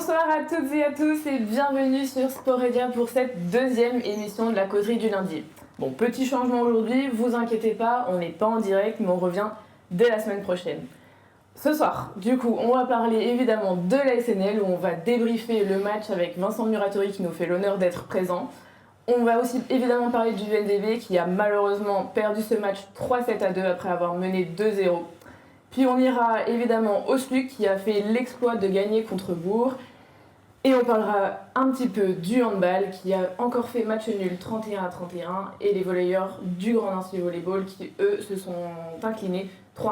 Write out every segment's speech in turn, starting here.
Bonsoir à toutes et à tous et bienvenue sur Sportmedia pour cette deuxième émission de la causerie du lundi. Bon, petit changement aujourd'hui, vous inquiétez pas, on n'est pas en direct mais on revient dès la semaine prochaine. Ce soir, du coup, on va parler évidemment de la SNL où on va débriefer le match avec Vincent Muratori qui nous fait l'honneur d'être présent. On va aussi évidemment parler du UNDB qui a malheureusement perdu ce match 3-7-2 après avoir mené 2-0. Puis on ira évidemment au SLUC qui a fait l'exploit de gagner contre Bourg. Et on parlera un petit peu du handball qui a encore fait match nul 31-31 et les volleyeurs du Grand Nancy Volleyball qui eux se sont inclinés 3-1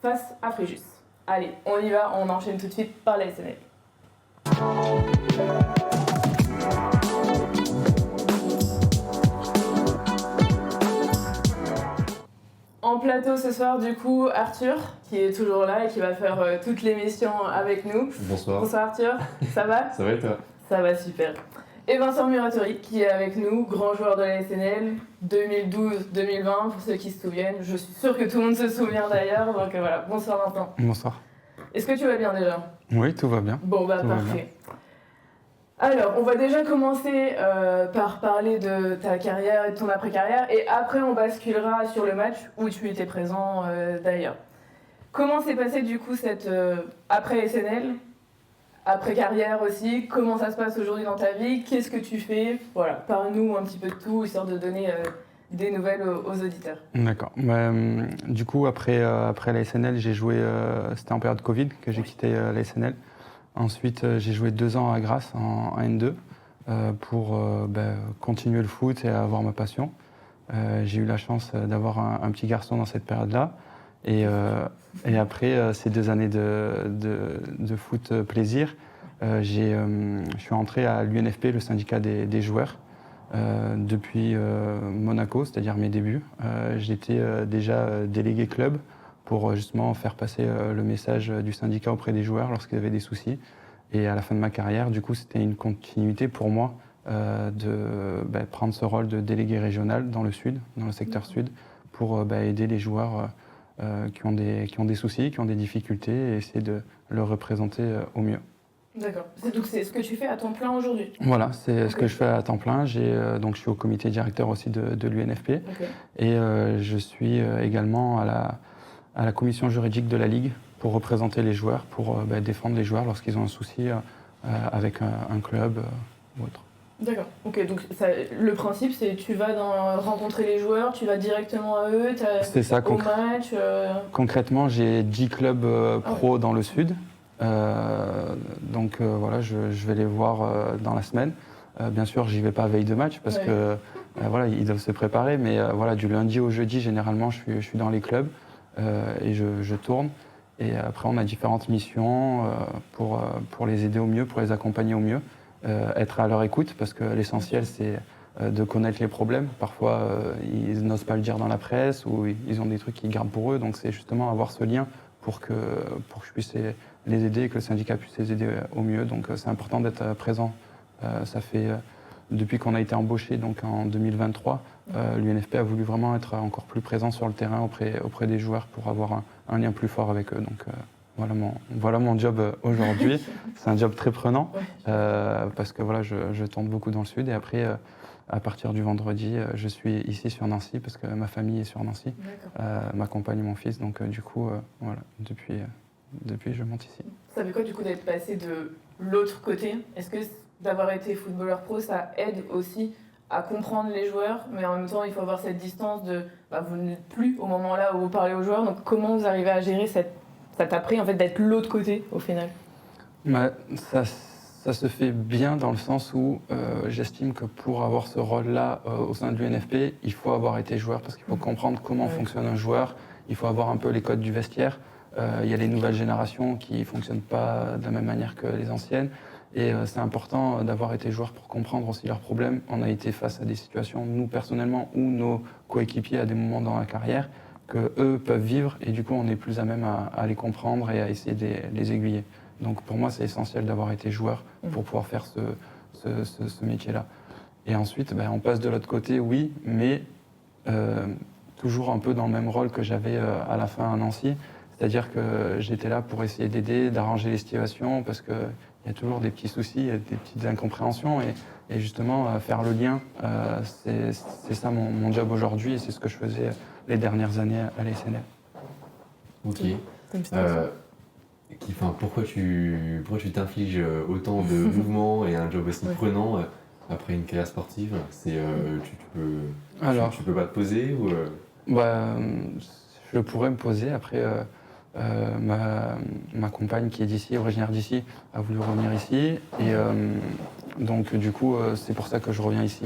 face à Fréjus. Allez, on y va, on enchaîne tout de suite par la SNL. En plateau ce soir, du coup, Arthur, qui est toujours là et qui va faire toute l'émission avec nous. Bonsoir. Bonsoir Arthur, ça va? Ça va et toi? Ça va super. Et Vincent Muratori, qui est avec nous, grand joueur de la SNL, 2012-2020, pour ceux qui se souviennent. Je suis sûre que tout le monde se souvient d'ailleurs, donc voilà. Bonsoir Vincent. Bonsoir. Est-ce que tu vas bien déjà? Oui, tout va bien. Bon, bah Tout va parfait. Alors, on va déjà commencer par parler de ta carrière et de ton après-carrière, et après on basculera sur le match où tu étais présent d'ailleurs. Comment s'est passé du coup cette après-SNL, après-carrière aussi? Comment ça se passe aujourd'hui dans ta vie? Qu'est-ce que tu fais? Voilà, parle-nous un petit peu de tout, histoire de donner des nouvelles aux auditeurs. D'accord. Du coup, après la SNL, j'ai joué, c'était en période Covid que j'ai quitté la SNL. Ensuite, j'ai joué 2 ans à Grasse en N2 pour continuer le foot et avoir ma passion. J'ai eu la chance d'avoir un petit garçon dans cette période-là. Et après ces 2 années de foot plaisir, je suis entré à l'UNFP, le syndicat des joueurs, depuis Monaco, c'est-à-dire mes débuts. J'étais déjà délégué club pour justement faire passer le message du syndicat auprès des joueurs lorsqu'ils avaient des soucis. Et à la fin de ma carrière, du coup, c'était une continuité pour moi de prendre ce rôle de délégué régional dans le sud, dans le secteur sud, pour aider les joueurs qui ont des soucis, qui ont des difficultés et essayer de le représenter au mieux. D'accord. Donc c'est ce que tu fais à temps plein aujourd'hui? Voilà, c'est ce que je fais à temps plein. Donc je suis au comité directeur aussi de l'UNFP. Okay. Et je suis également à la commission juridique de la Ligue pour représenter les joueurs, pour défendre les joueurs lorsqu'ils ont un souci avec un club ou autre. D'accord, ok, donc le principe c'est tu vas rencontrer les joueurs, tu vas directement à eux, c'est ça, au match Concrètement, j'ai 10 clubs pro dans le sud, donc voilà, je vais les voir dans la semaine. Bien sûr, j'y vais pas veille de match parce que voilà, ils doivent se préparer, mais voilà, du lundi au jeudi, généralement, je suis dans les clubs et je tourne. Et après, on a différentes missions pour les aider au mieux, pour les accompagner au mieux. Être à leur écoute, parce que l'essentiel, c'est de connaître les problèmes. Parfois, ils n'osent pas le dire dans la presse ou ils ont des trucs qu'ils gardent pour eux. Donc, c'est justement avoir ce lien pour que je puisse les aider et que le syndicat puisse les aider au mieux. Donc, c'est important d'être présent. Ça fait, depuis qu'on a été embauché donc en 2023, l'UNFP a voulu vraiment être encore plus présent sur le terrain auprès des joueurs pour avoir un lien plus fort avec eux. Donc, voilà mon job aujourd'hui. C'est un job très prenant parce que voilà, je tourne beaucoup dans le sud et après, à partir du vendredi, je suis ici sur Nancy parce que ma famille est sur Nancy, ma compagne et mon fils. Donc du coup, voilà, depuis je monte ici. Ça fait quoi du coup d'être passé de l'autre côté? Est-ce que d'avoir été footballeur pro, ça aide aussi à comprendre les joueurs, mais en même temps, il faut avoir cette distance de vous n'êtes plus au moment là où vous parlez aux joueurs. Donc comment vous arrivez à gérer ça t'a pris en fait d'être l'autre côté au final? Ça se fait bien dans le sens où j'estime que pour avoir ce rôle-là au sein de l'UNFP, il faut avoir été joueur parce qu'il faut comprendre comment fonctionne un joueur, il faut avoir un peu les codes du vestiaire. Il y a les nouvelles générations qui ne fonctionnent pas de la même manière que les anciennes et c'est important d'avoir été joueur pour comprendre aussi leurs problèmes. On a été face à des situations, nous personnellement, ou nos coéquipiers à des moments dans la carrière, qu'eux peuvent vivre et du coup on est plus à même à les comprendre et à essayer de les aiguiller. Donc pour moi c'est essentiel d'avoir été joueur pour pouvoir faire ce métier-là. Et ensuite on passe de l'autre côté, oui, mais toujours un peu dans le même rôle que j'avais à la fin à Nancy. C'est-à-dire que j'étais là pour essayer d'aider, d'arranger les situations parce qu'il il y a toujours des petits soucis, des petites incompréhensions. Et justement, faire le lien, c'est ça mon job aujourd'hui et c'est ce que je faisais les dernières années à l'ASNL. Ok. Pourquoi tu t'infliges autant de mouvements et un job aussi prenant après une carrière sportive? Tu peux pas te poser ou je pourrais me poser. Après, ma compagne qui est d'ici, originaire d'ici, a voulu revenir ici. Et donc, du coup, c'est pour ça que je reviens ici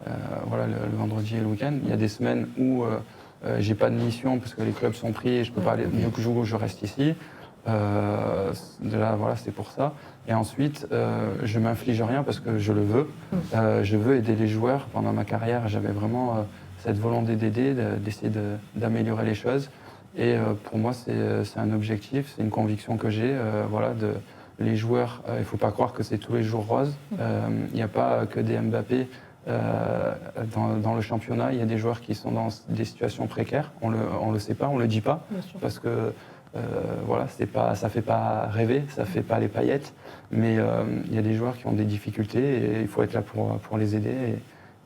le vendredi et le week-end. Il y a des semaines où j'ai pas de mission parce que les clubs sont pris et je peux pas aller. Du coup, je reste ici. C'est pour ça. Et ensuite, je m'inflige rien parce que je le veux. Je veux aider les joueurs. Pendant ma carrière, j'avais vraiment cette volonté d'aider, d'essayer d'améliorer les choses. Et pour moi, c'est un objectif, c'est une conviction que j'ai. Les joueurs, il ne faut pas croire que c'est tous les jours rose. Il n'y a pas que des Mbappé dans le championnat. Il y a des joueurs qui sont dans des situations précaires. On le sait pas, on le dit pas, parce que ça fait pas rêver, ça fait pas les paillettes. Mais il y a des joueurs qui ont des difficultés et il faut être là pour les aider.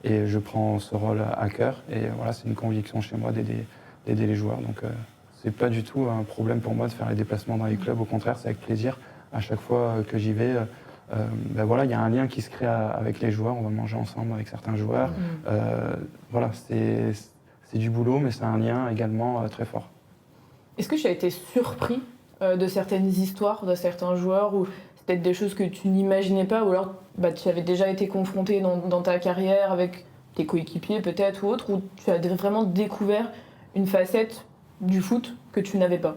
Et je prends ce rôle à cœur. Et voilà, c'est une conviction chez moi d'aider les joueurs. Donc c'est pas du tout un problème pour moi de faire les déplacements dans les clubs. Au contraire, c'est avec plaisir. À chaque fois que j'y vais, il y a un lien qui se crée avec les joueurs. On va manger ensemble avec certains joueurs. C'est du boulot, mais c'est un lien également très fort. Est-ce que tu as été surpris de certaines histoires, de certains joueurs, ou c'est peut-être des choses que tu n'imaginais pas, ou alors tu avais déjà été confronté dans ta carrière avec tes coéquipiers peut-être ou autre, où tu as vraiment découvert une facette du foot que tu n'avais pas,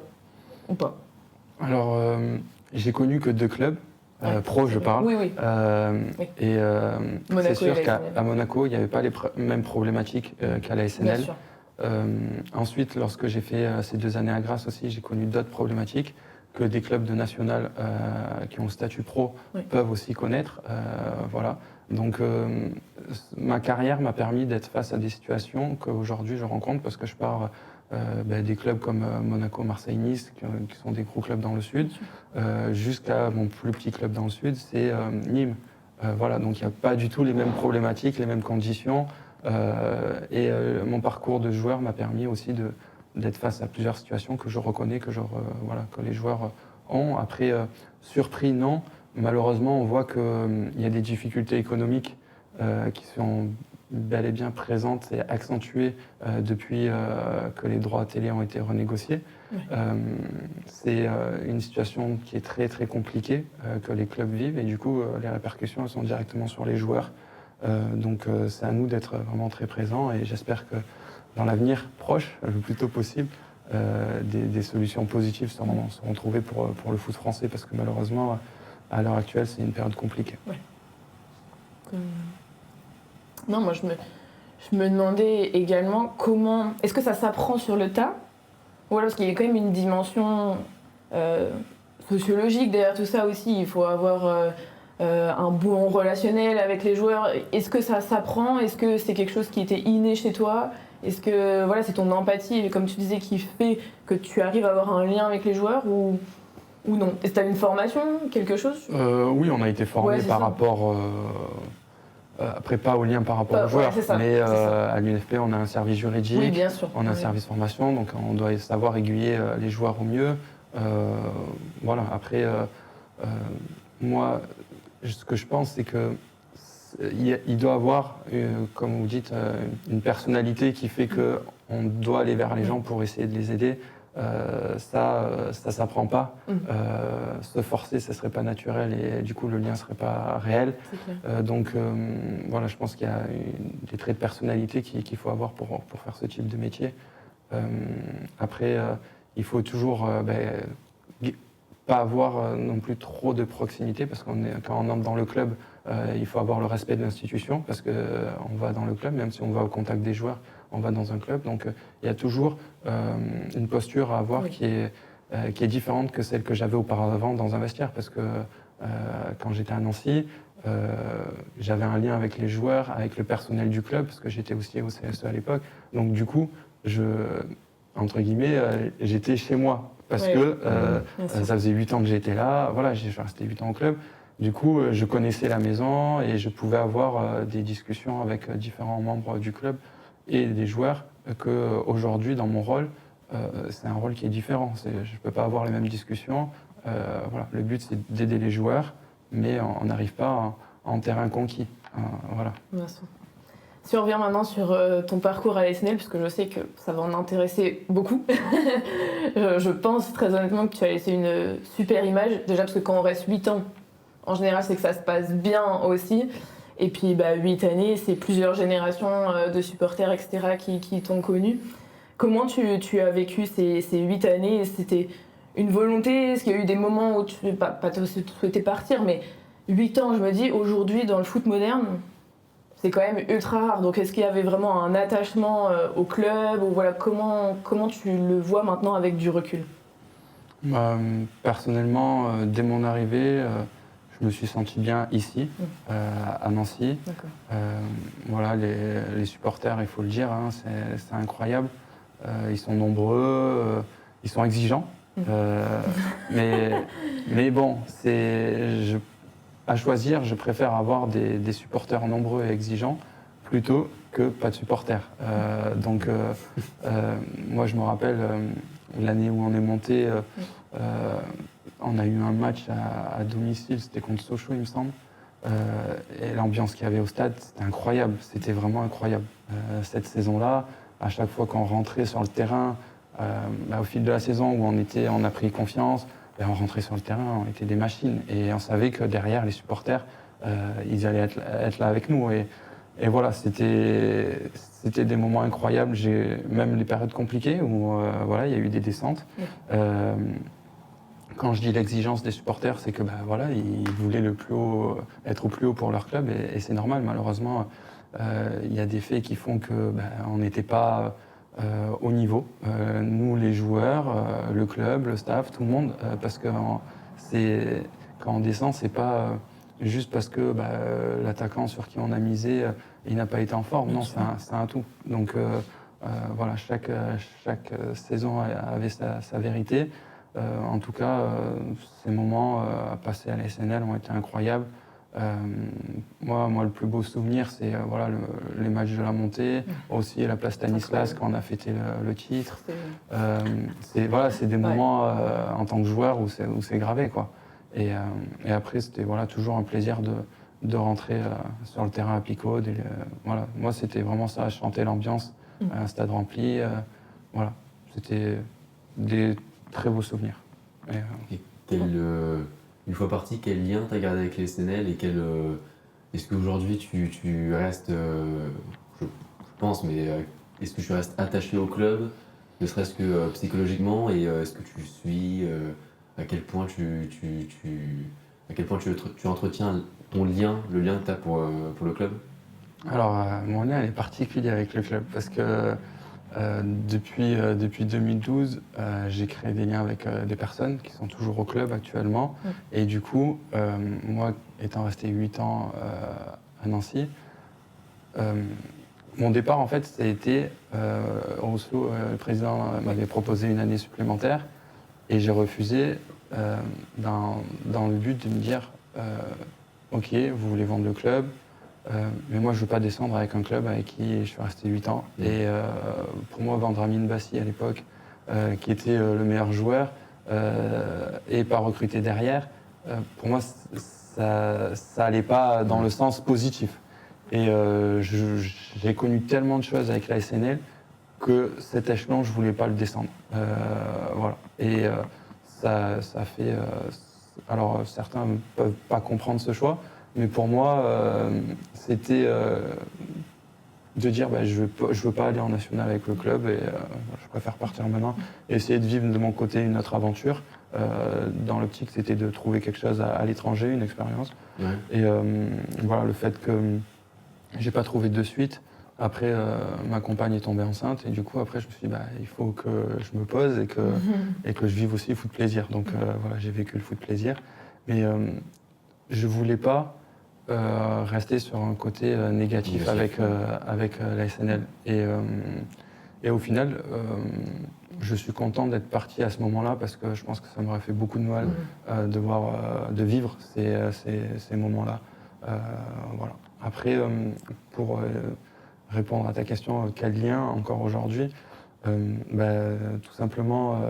ou pas? Alors, j'ai connu que 2 clubs, pro je parle. Oui. Et c'est sûr qu'à Monaco, il n'y avait pas les mêmes problématiques qu'à la SNL. Bien sûr. Ensuite, lorsque j'ai fait ces 2 années à Grasse aussi, j'ai connu d'autres problématiques que des clubs de national qui ont le statut pro peuvent aussi connaître. Donc, ma carrière m'a permis d'être face à des situations qu'aujourd'hui je rencontre parce que je pars des clubs comme Monaco, Marseille, Nice, qui sont des gros clubs dans le sud, jusqu'à mon plus petit club dans le sud, c'est Nîmes. Donc il n'y a pas du tout les mêmes problématiques, les mêmes conditions. Mon parcours de joueur m'a permis aussi d'être face à plusieurs situations que je reconnais, que les joueurs ont. Après, surpris, non. Malheureusement, on voit qu'il y a des difficultés économiques qui sont bel et bien présentes et accentuées depuis que les droits télé ont été renégociés. C'est une situation qui est très très compliquée que les clubs vivent et du coup les répercussions elles sont directement sur les joueurs. Donc c'est à nous d'être vraiment très présents et j'espère que dans l'avenir proche, le plus tôt possible, des solutions positives seront trouvées pour le foot français parce que malheureusement, à l'heure actuelle, c'est une période compliquée. Non, moi je me demandais également comment... Est-ce que ça s'apprend sur le tas? Ou alors parce qu'il y a quand même une dimension sociologique derrière tout ça aussi. Il faut avoir un bon relationnel avec les joueurs. Est-ce que ça s'apprend? Est-ce que c'est quelque chose qui était inné chez toi? Est-ce que c'est ton empathie, comme tu disais, qui fait que tu arrives à avoir un lien avec les joueurs ou non? Est-ce que tu as une formation, quelque chose? Oui, on a été formés par rapport... après, pas au lien par rapport aux joueurs, mais à l'UNFP, on a un service juridique, oui, bien sûr. On a un service formation, donc on doit savoir aiguiller les joueurs au mieux. Après, moi, ce que je pense, c'est qu'il doit avoir, comme vous dites, une personnalité qui fait qu'on doit aller vers les gens pour essayer de les aider. Ça s'apprend pas. Se forcer, ça serait pas naturel et du coup le lien serait pas réel. Je pense qu'il y a des traits de personnalité qu'il faut avoir pour faire ce type de métier. Après, il faut toujours pas avoir non plus trop de proximité parce quand on entre dans le club, il faut avoir le respect de l'institution parce qu'on va dans le club, même si on va au contact des joueurs, on va dans un club. Donc il y a toujours une posture à avoir qui est différente que celle que j'avais auparavant dans un vestiaire parce que quand j'étais à Nancy, j'avais un lien avec les joueurs, avec le personnel du club parce que j'étais aussi au CSE à l'époque. Donc du coup, entre guillemets, j'étais chez moi. parce Ouais. que Bien sûr. ça faisait 8 ans que j'étais là, voilà, je suis resté 8 ans au club. Du coup, je connaissais la maison et je pouvais avoir des discussions avec différents membres du club et des joueurs qu'aujourd'hui, dans mon rôle, c'est un rôle qui est différent. Je ne peux pas avoir les mêmes discussions. Voilà. Le but, c'est d'aider les joueurs, mais on n'arrive pas en terrain conquis. Voilà. Bien sûr. Si on revient maintenant sur ton parcours à l'ASNL, puisque je sais que ça va en intéresser beaucoup, je pense très honnêtement que tu as laissé une super image. Déjà parce que quand on reste 8 ans, en général, c'est que ça se passe bien aussi. Et puis 8 années, c'est plusieurs générations de supporters, etc. qui t'ont connu. Comment tu as vécu ces 8 années? C'était une volonté? Est-ce qu'il y a eu des moments où tu pas souhaitais partir, mais 8 ans, je me dis, aujourd'hui, dans le foot moderne, c'est quand même ultra rare. Donc est-ce qu'il y avait vraiment un attachement au club, ou voilà, comment tu le vois maintenant avec du recul? Personnellement, dès mon arrivée, je me suis senti bien ici, à Nancy. D'accord. Voilà, les supporters, il faut le dire, hein, c'est incroyable. Ils sont nombreux, ils sont exigeants. Mais bon, à choisir, je préfère avoir des supporters nombreux et exigeants plutôt que pas de supporters. Donc, moi, je me rappelle l'année où on est monté, on a eu un match à domicile, c'était contre Sochaux, il me semble. Et l'ambiance qu'il y avait au stade, c'était incroyable, c'était vraiment incroyable. Cette saison-là, à chaque fois qu'on rentrait sur le terrain, au fil de la saison où on a pris confiance, on rentrait sur le terrain, on était des machines. Et on savait que derrière, les supporters, ils allaient être là avec nous. Et voilà, c'était des moments incroyables. Même les périodes compliquées où voilà, il y a eu des descentes. Quand je dis l'exigence des supporters, c'est que voilà, ils voulaient être au plus haut pour leur club, et c'est normal. Malheureusement, il y a des faits qui font que on n'était pas au niveau. Nous, les joueurs, le club, le staff, tout le monde, parce que quand on descend, c'est pas juste parce que l'attaquant sur qui on a misé, il n'a pas été en forme. Non, c'est un tout. Donc voilà, chaque saison avait sa vérité. En tout cas, ces moments à passer à la SNL ont été incroyables. Moi, le plus beau souvenir, c'est voilà, les matchs de la montée, aussi la place Stanislas quand on a fêté le titre. C'est des moments en tant que joueur où c'est gravé, quoi. Et après, c'était voilà, toujours un plaisir de rentrer sur le terrain à Picot. Voilà. Moi, c'était vraiment ça, chanter l'ambiance, un stade rempli. Voilà. C'était des très beaux souvenirs. Et une fois parti, quel lien t'as gardé avec les SNL et est-ce qu'aujourd'hui tu restes, je pense, mais est-ce que tu restes attaché au club, ne serait-ce que psychologiquement, et est-ce que tu suis à quel point tu entretiens ton lien, le lien que tu as pour le club? Alors, mon lien est particulier avec le club parce que depuis 2012, j'ai créé des liens avec des personnes qui sont toujours au club actuellement. Et du coup, moi, étant resté 8 ans à Nancy, mon départ, en fait, ça a été Rousseau, le président, m'avait proposé une année supplémentaire et j'ai refusé dans le but de me dire ok, vous voulez vendre le club, mais moi je ne veux pas descendre avec un club avec qui je suis resté 8 ans. Et pour moi, vendre Amine Bassi à l'époque, qui était le meilleur joueur, et pas recruter derrière, pour moi ça n'allait pas dans le sens positif. Et j'ai connu tellement de choses avec la SNL que cet échelon, je ne voulais pas le descendre. Voilà. Et ça fait... alors certains ne peuvent pas comprendre ce choix, mais pour moi, c'était de dire je veux pas aller en national avec le club et je préfère partir maintenant et essayer de vivre de mon côté une autre aventure. Dans l'optique, c'était de trouver quelque chose à l'étranger, une expérience. Ouais. Et voilà, le fait que j'ai pas trouvé de suite. Après, ma compagne est tombée enceinte et du coup, après, je me suis dit, il faut que je me pose et que je vive aussi le foot plaisir. Donc voilà, j'ai vécu le foot plaisir. Mais je voulais pas rester sur un côté négatif avec la SNL. Et au final, je suis content d'être parti à ce moment-là parce que je pense que ça m'aurait fait beaucoup de mal de vivre ces moments-là. Voilà. Après, pour répondre à ta question, quel lien encore aujourd'hui tout simplement,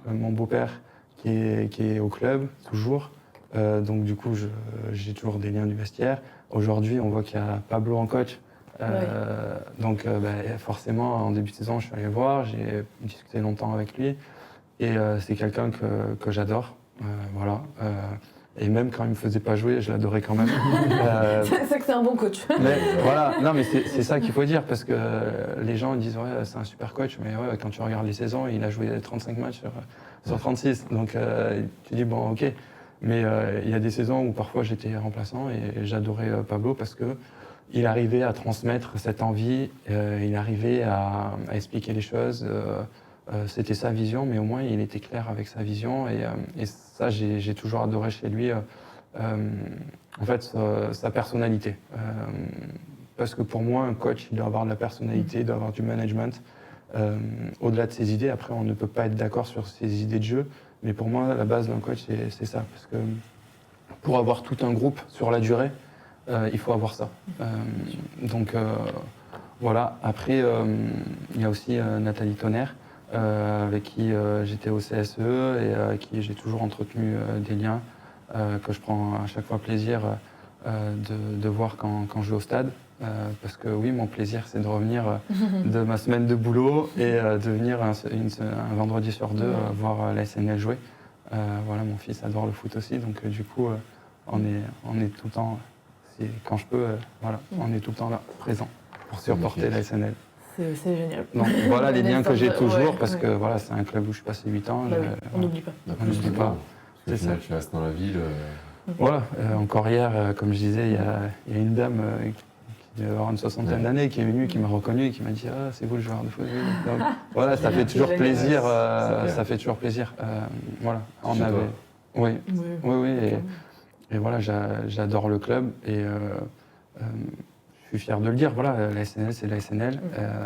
mon beau-père qui est au club, toujours. Donc du coup, j'ai toujours des liens du vestiaire. Aujourd'hui, on voit qu'il y a Pablo en coach. Donc forcément, en début de saison, je suis allé voir, j'ai discuté longtemps avec lui. Et c'est quelqu'un que j'adore. Voilà. Et même quand il me faisait pas jouer, je l'adorais quand même. C'est que c'est un bon coach. Mais voilà, non mais c'est ça qu'il faut dire parce que les gens disent ouais c'est un super coach, mais ouais, quand tu regardes les saisons, il a joué 35 matchs sur 36. Donc tu dis bon ok. Mais il y a des saisons où parfois j'étais remplaçant et j'adorais Pablo parce que il arrivait à transmettre cette envie, il arrivait à expliquer les choses. C'était sa vision, mais au moins il était clair avec sa vision et ça j'ai toujours adoré chez lui. En fait, sa personnalité. Parce que pour moi, un coach, il doit avoir de la personnalité, il doit avoir du management. Au-delà de ses idées, après, on ne peut pas être d'accord sur ses idées de jeu, mais pour moi, la base d'un coach, c'est ça. Parce que pour avoir tout un groupe sur la durée, il faut avoir ça. Donc voilà. Après, il y a aussi Nathalie Tonnerre, avec qui j'étais au CSE et avec qui j'ai toujours entretenu des liens. Que je prends à chaque fois plaisir de voir quand je vais au stade. Parce que oui, mon plaisir, c'est de revenir de ma semaine de boulot et de venir un vendredi sur deux voir la SNL jouer. Voilà, mon fils adore le foot aussi, donc du coup, on est tout le temps, quand je peux, voilà, on est tout le temps là, présent, pour supporter la SNL. C'est génial. Donc voilà les liens que j'ai toujours, parce que voilà, c'est un club où je suis passé 8 ans. On n'oublie pas. On n'oublie pas. C'est ça. Tu restes dans la ville. Voilà, encore hier, comme je disais, il y a une dame qui doit avoir une soixantaine d'années qui est venue, qui m'a reconnu et qui m'a dit « Ah, c'est vous le joueur de foot ». Donc voilà, ça fait toujours plaisir. Ça fait toujours plaisir. Voilà, on avait... Oui, et voilà, j'adore le club et je suis fier de le dire. Voilà, la SNL, c'est la SNL.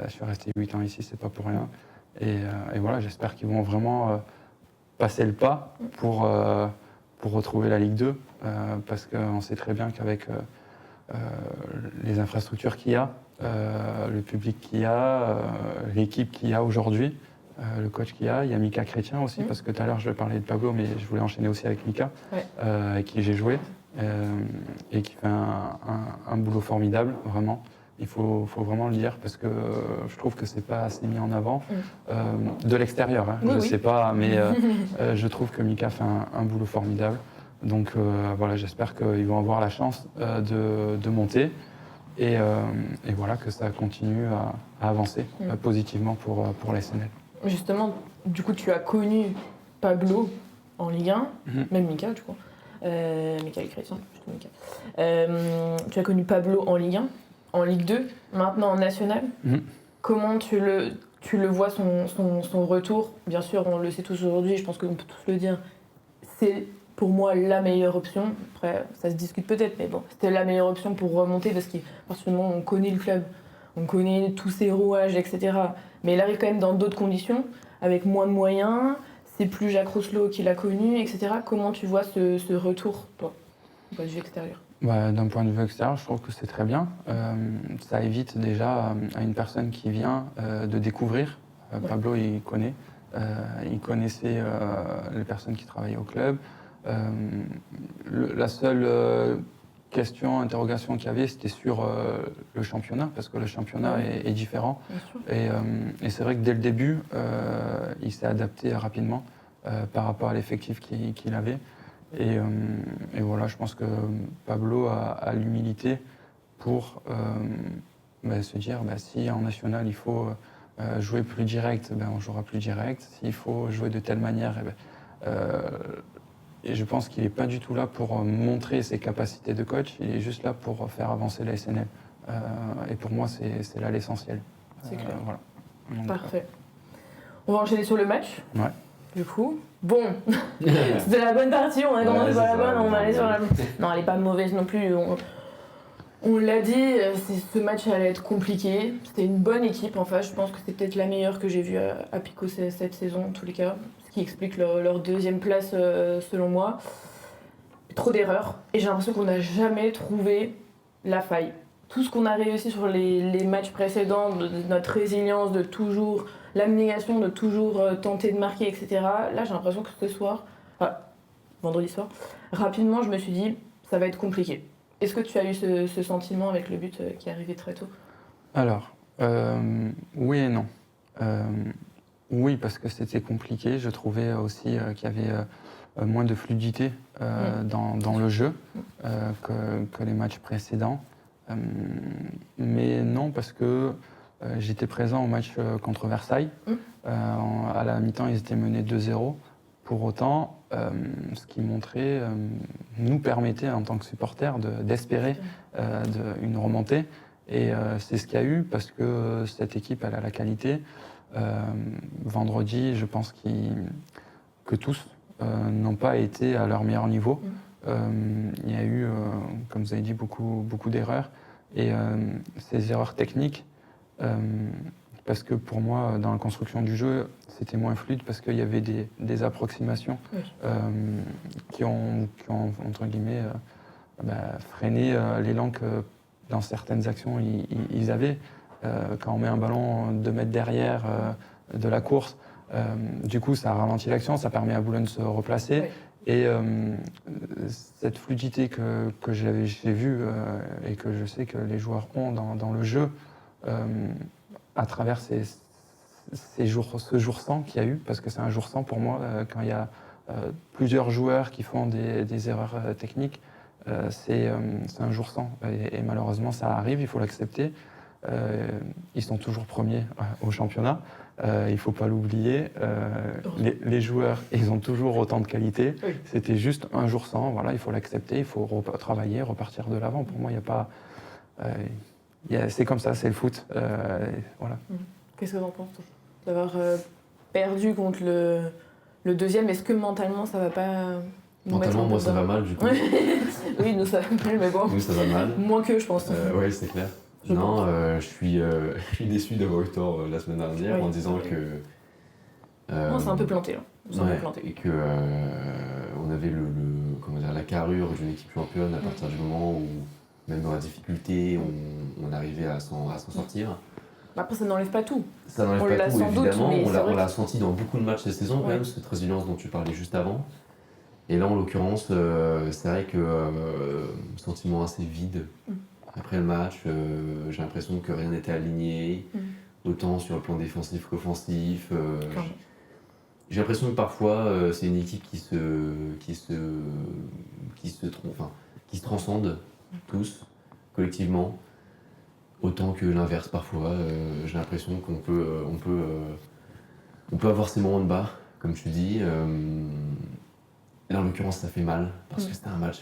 Je suis resté 8 ans ici, c'est pas pour rien. Et voilà, j'espère qu'ils vont vraiment passer le pas pour retrouver la Ligue 2, parce qu'on sait très bien qu'avec les infrastructures qu'il y a, le public qu'il y a, l'équipe qu'il y a aujourd'hui, le coach qu'il y a, il y a Mika Chrétien aussi, parce que tout à l'heure je parlais de Pablo, mais je voulais enchaîner aussi avec Mika, avec qui j'ai joué, et qui fait un boulot formidable, vraiment. Il faut vraiment le dire parce que je trouve que c'est pas assez mis en avant de l'extérieur. Hein. Je sais pas, mais je trouve que Mika fait un boulot formidable. Donc voilà, j'espère qu'ils vont avoir la chance de monter et voilà que ça continue à avancer positivement pour la SNL. Justement, du coup, tu as connu Pablo en Ligue 1, même Mika, du coup. Mika Chrétien, plutôt Mika. Tu as connu Pablo en Ligue 1. En Ligue 2, maintenant en National. Comment tu le vois son retour? Bien sûr, on le sait tous aujourd'hui, je pense qu'on peut tous le dire. C'est pour moi la meilleure option. Après, ça se discute peut-être, mais bon, c'était la meilleure option pour remonter parce qu'à partir du moment où on connaît le club, on connaît tous ses rouages, etc. Mais il arrive quand même dans d'autres conditions, avec moins de moyens. C'est plus Jacques Rousselot qui l'a connu, etc. Comment tu vois ce retour, toi, du point de vue extérieur? D'un point de vue extérieur, je trouve que c'est très bien. Ça évite déjà à une personne qui vient de découvrir. Pablo, il connaît. Il connaissait les personnes qui travaillaient au club. La seule interrogation qu'il y avait, c'était sur le championnat, parce que le championnat est différent. Et c'est vrai que dès le début, il s'est adapté rapidement par rapport à l'effectif qu'il avait. Et voilà, je pense que Pablo a l'humilité pour se dire si en national il faut jouer plus direct, on jouera plus direct. S'il faut jouer de telle manière, et je pense qu'il n'est pas du tout là pour montrer ses capacités de coach, il est juste là pour faire avancer la SNL. Et pour moi, c'est là l'essentiel. C'est clair. Voilà. Donc, parfait. On va enchaîner sur le match. Ouais. Du coup, bon, c'était la bonne partie, on a commencé par la bonne, on va aller sur la... Non, elle est pas mauvaise non plus. On l'a dit, ce match allait être compliqué. C'était une bonne équipe en face. Je pense que c'est peut-être la meilleure que j'ai vue à Pico cette saison, en tous les cas. Ce qui explique leur deuxième place, selon moi. Trop d'erreurs. Et j'ai l'impression qu'on n'a jamais trouvé la faille. Tout ce qu'on a réussi sur les matchs précédents, de notre résilience, de toujours l'abnégation, de toujours tenter de marquer, etc. Là, j'ai l'impression que ce soir, vendredi soir, rapidement, je me suis dit, ça va être compliqué. Est-ce que tu as eu ce sentiment avec le but qui est arrivé très tôt? Alors, oui et non. Oui, parce que c'était compliqué. Je trouvais aussi qu'il y avait moins de fluidité dans le jeu que les matchs précédents. Mais non, parce que j'étais présent au match contre Versailles. À la mi-temps, ils étaient menés 2-0. Pour autant, ce qui montrait, nous permettait en tant que supporters d'espérer une remontée. Et c'est ce qu'il y a eu parce que cette équipe elle a la qualité. Vendredi, je pense que tous n'ont pas été à leur meilleur niveau. Il y a eu, comme vous avez dit, beaucoup d'erreurs. Et ces erreurs techniques, parce que pour moi, dans la construction du jeu, c'était moins fluide parce qu'il y avait des approximations qui ont, entre guillemets, freiné l'élan que dans certaines actions ils avaient. Quand on met un ballon 2 mètres derrière de la course, du coup ça ralentit l'action, ça permet à Boulogne de se replacer. Et cette fluidité que j'ai vue et que je sais que les joueurs ont dans le jeu, à travers ce jour sans qu'il y a eu, parce que c'est un jour sans pour moi, quand il y a plusieurs joueurs qui font des erreurs techniques, c'est un jour sans. Et malheureusement, ça arrive, il faut l'accepter. Ils sont toujours premiers au championnat, il ne faut pas l'oublier. Les joueurs, ils ont toujours autant de qualité. Oui. C'était juste un jour sans, voilà, il faut l'accepter, il faut travailler, repartir de l'avant. Pour moi, il n'y a pas... c'est comme ça, c'est le foot. Voilà. Qu'est-ce que tu en penses, toi, d'avoir perdu contre le deuxième? Est-ce que mentalement, ça va pas nous mentalement, moi, ça va mal, du coup. Oui, nous, ça va plus, mais bon. Nous, ça va mal. Moins que, je pense. Oui, c'est clair. Je suis déçu d'avoir eu tort la semaine dernière en disant que... Non, c'est un peu planté, là. Et que on avait la carrure d'une équipe championne à partir du moment où, même dans la difficulté, on arrivait à s'en sortir. Après, ça n'enlève pas tout. Ça n'enlève pas tout, évidemment. Doute, on l'a senti dans beaucoup de matchs cette saison, quand même, cette résilience dont tu parlais juste avant. Et là, en l'occurrence, c'est vrai que sentiment assez vide. Après le match, j'ai l'impression que rien n'était aligné, autant sur le plan défensif qu'offensif. J'ai l'impression que parfois, c'est une équipe qui se transcende tous, collectivement, autant que l'inverse parfois. J'ai l'impression qu'on peut avoir ces moments de bas, comme tu dis. Là, en l'occurrence, ça fait mal, parce que c'était un match,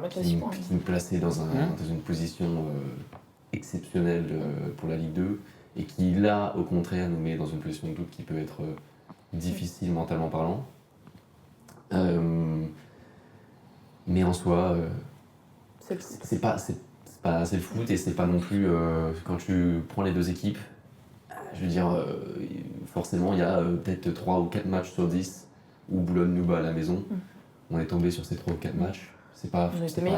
qui me plaçait dans une position exceptionnelle pour la Ligue 2, et qui, là, au contraire, nous met dans une position de doute qui peut être difficile mentalement parlant. Mais en soi, c'est le foot, et c'est pas non plus... quand tu prends les deux équipes, je veux dire, forcément, il y a peut-être 3 ou 4 matchs sur 10 où Boulogne nous bat à la maison. On est tombé sur ces 3 ou 4 matchs. C'est pas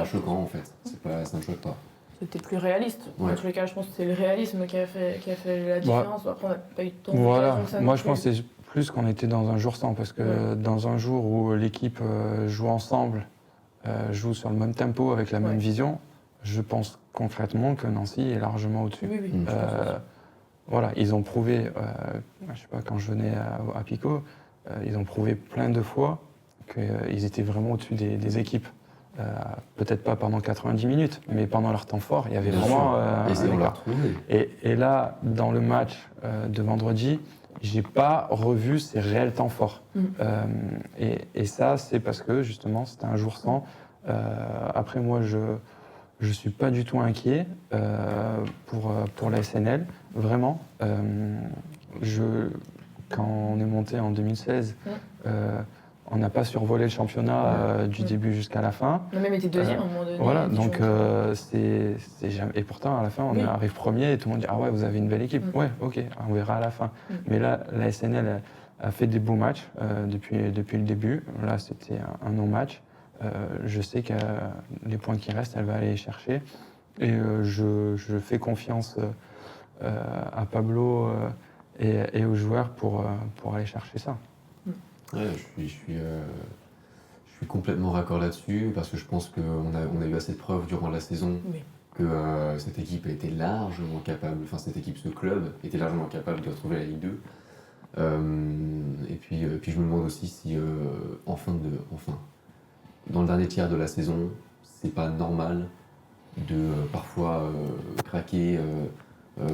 choquant, en fait. Ça ne choque pas. C'était plus réaliste. Dans tous les cas, je pense que c'est le réalisme qui a fait la différence. Après, on n'a pas eu de temps. Voilà. Moi, je pense que c'est plus qu'on était dans un jour sans, parce que dans un jour où l'équipe joue ensemble, joue sur le même tempo, avec la même vision, je pense concrètement que Nancy est largement au-dessus. Oui. Voilà, ils ont prouvé, je sais pas, quand je venais à Pico, ils ont prouvé plein de fois qu'ils étaient vraiment au-dessus des équipes. Peut-être pas pendant 90 minutes, mais pendant leur temps fort, il y avait vraiment un écart. Et là, dans le match de vendredi, j'ai pas revu ces réels temps forts. Et ça, c'est parce que justement, c'était un jour sans. Après, moi, je suis pas du tout inquiet pour la SNL, vraiment. Quand on est monté en 2016, on n'a pas survolé le championnat du début jusqu'à la fin. On a même été deuxième à un moment donné. Voilà, donc c'est jamais... Et pourtant, à la fin, on arrive premier et tout le monde dit « Ah ouais, vous avez une belle équipe. Ouais, ok, on verra à la fin. Mais là, la SNL a fait des beaux matchs depuis le début. Là, c'était un non-match. Je sais que les points qui restent, elle va aller les chercher. Et je fais confiance à Pablo et aux joueurs pour aller chercher ça. Ouais, je suis complètement raccord là-dessus parce que je pense qu'on a eu assez de preuves durant la saison que cette équipe était largement capable, enfin cette équipe, ce club était largement capable de retrouver la Ligue 2. Et puis je me demande aussi si enfin, dans le dernier tiers de la saison, c'est pas normal de parfois craquer,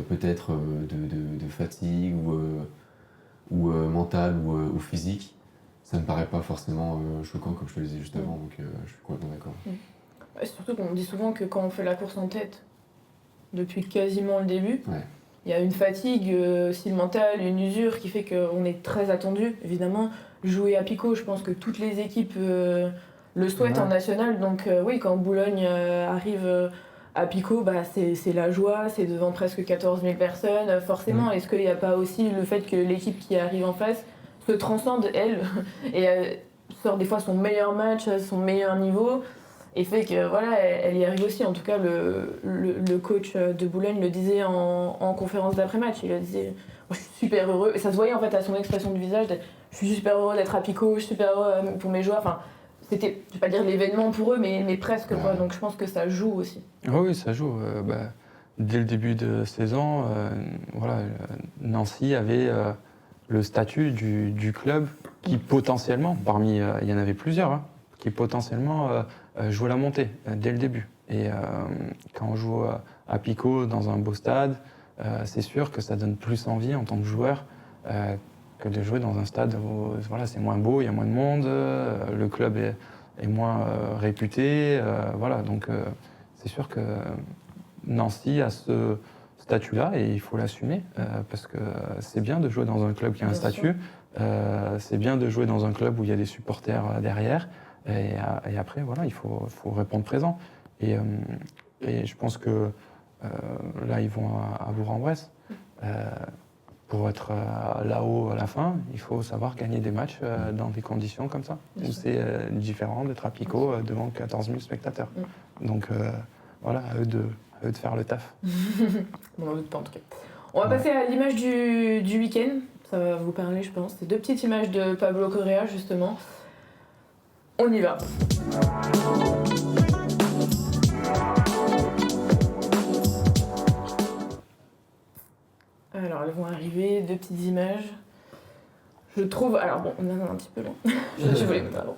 peut-être de fatigue ou mentale ou physique. Ça me paraît pas forcément choquant comme je te le disais juste avant, donc je suis complètement d'accord. Surtout qu'on dit souvent que quand on fait la course en tête, depuis quasiment le début, il y a une fatigue aussi mentale, une usure qui fait qu'on est très attendu. Évidemment, jouer à Pico, je pense que toutes les équipes le souhaitent en national. Donc oui, quand Boulogne arrive à Pico, c'est la joie, c'est devant presque 14 000 personnes. Forcément, est-ce qu'il n'y a pas aussi le fait que l'équipe qui arrive en face se transcende, elle, et sort des fois son meilleur match, son meilleur niveau, et fait que voilà, elle y arrive aussi. En tout cas, le coach de Boulogne le disait en conférence d'après-match. Il le disait, moi, je suis super heureux, et ça se voyait en fait à son expression du visage, je suis super heureux d'être à Pico, je suis super heureux pour mes joueurs. Enfin, c'était, je vais pas dire l'événement pour eux, mais presque quoi. Donc je pense que ça joue aussi. Oui, ça joue. Dès le début de saison, Nancy avait le statut du club qui potentiellement, parmi, il y en avait plusieurs, qui potentiellement jouait la montée dès le début. Et quand on joue à Pico dans un beau stade, c'est sûr que ça donne plus envie en tant que joueur que de jouer dans un stade où c'est moins beau, il y a moins de monde, le club est moins réputé. Donc c'est sûr que Nancy a ce statut-là et il faut l'assumer parce que c'est bien de jouer dans un club qui a un statut, c'est bien de jouer dans un club où il y a des supporters derrière et après il faut répondre présent et je pense que là ils vont à Bourg-en-Bresse pour être là-haut à la fin, il faut savoir gagner des matchs dans des conditions comme ça où c'est différent d'être à Pico devant 14 000 spectateurs. Donc à eux de faire le taf. Bon, on doute pas en tout cas. On va passer à l'image du week-end. Ça va vous parler, je pense. C'est deux petites images de Pablo Correa, justement. On y va. Alors, elles vont arriver, deux petites images. Je trouve... Alors bon, on en a un petit peu loin. Je voulais pas, bon.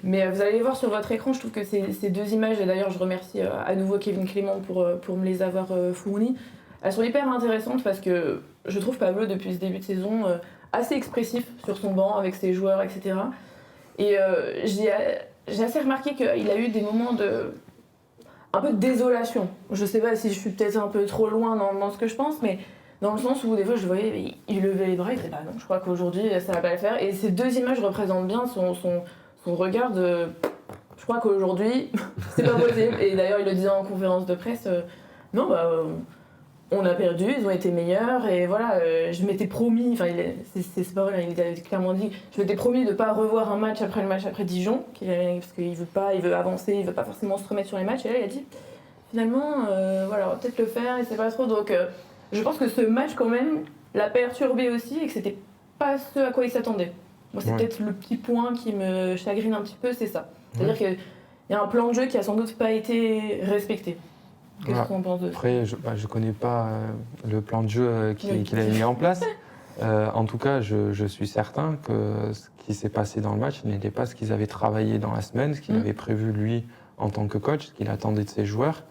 Mais vous allez les voir sur votre écran, je trouve que ces deux images, et d'ailleurs je remercie à nouveau Kevin Clément pour me les avoir fournies, elles sont hyper intéressantes parce que je trouve Pablo depuis ce début de saison assez expressif sur son banc avec ses joueurs, etc. Et j'ai assez remarqué qu'il a eu des moments un peu de désolation. Je sais pas si je suis peut-être un peu trop loin dans ce que je pense, mais dans le sens où des fois je le voyais, il levait les bras, il disait bah non, je crois qu'aujourd'hui ça va pas le faire. Et ces deux images représentent bien son regard de je crois qu'aujourd'hui c'est pas possible. Et d'ailleurs il le disait en conférence de presse, non on a perdu, ils ont été meilleurs et voilà, je m'étais promis, enfin c'est pas vrai, il a clairement dit, je m'étais promis de pas revoir un match après le match après Dijon, parce qu'il veut avancer, il veut pas forcément se remettre sur les matchs, et là il a dit finalement on va peut-être le faire et c'est pas trop, donc je pense que ce match quand même l'a perturbé aussi et que c'était pas ce à quoi il s'attendait. Moi c'est peut-être le petit point qui me chagrine un petit peu, c'est ça. C'est-à-dire qu'il y a un plan de jeu qui a sans doute pas été respecté. Qu'est-ce qu'on pense de ça ? Après, je connais pas le plan de jeu qu'il a mis en place. En tout cas, je suis certain que ce qui s'est passé dans le match n'était pas ce qu'ils avaient travaillé dans la semaine, ce qu'il avait prévu lui en tant que coach, ce qu'il attendait de ses joueurs.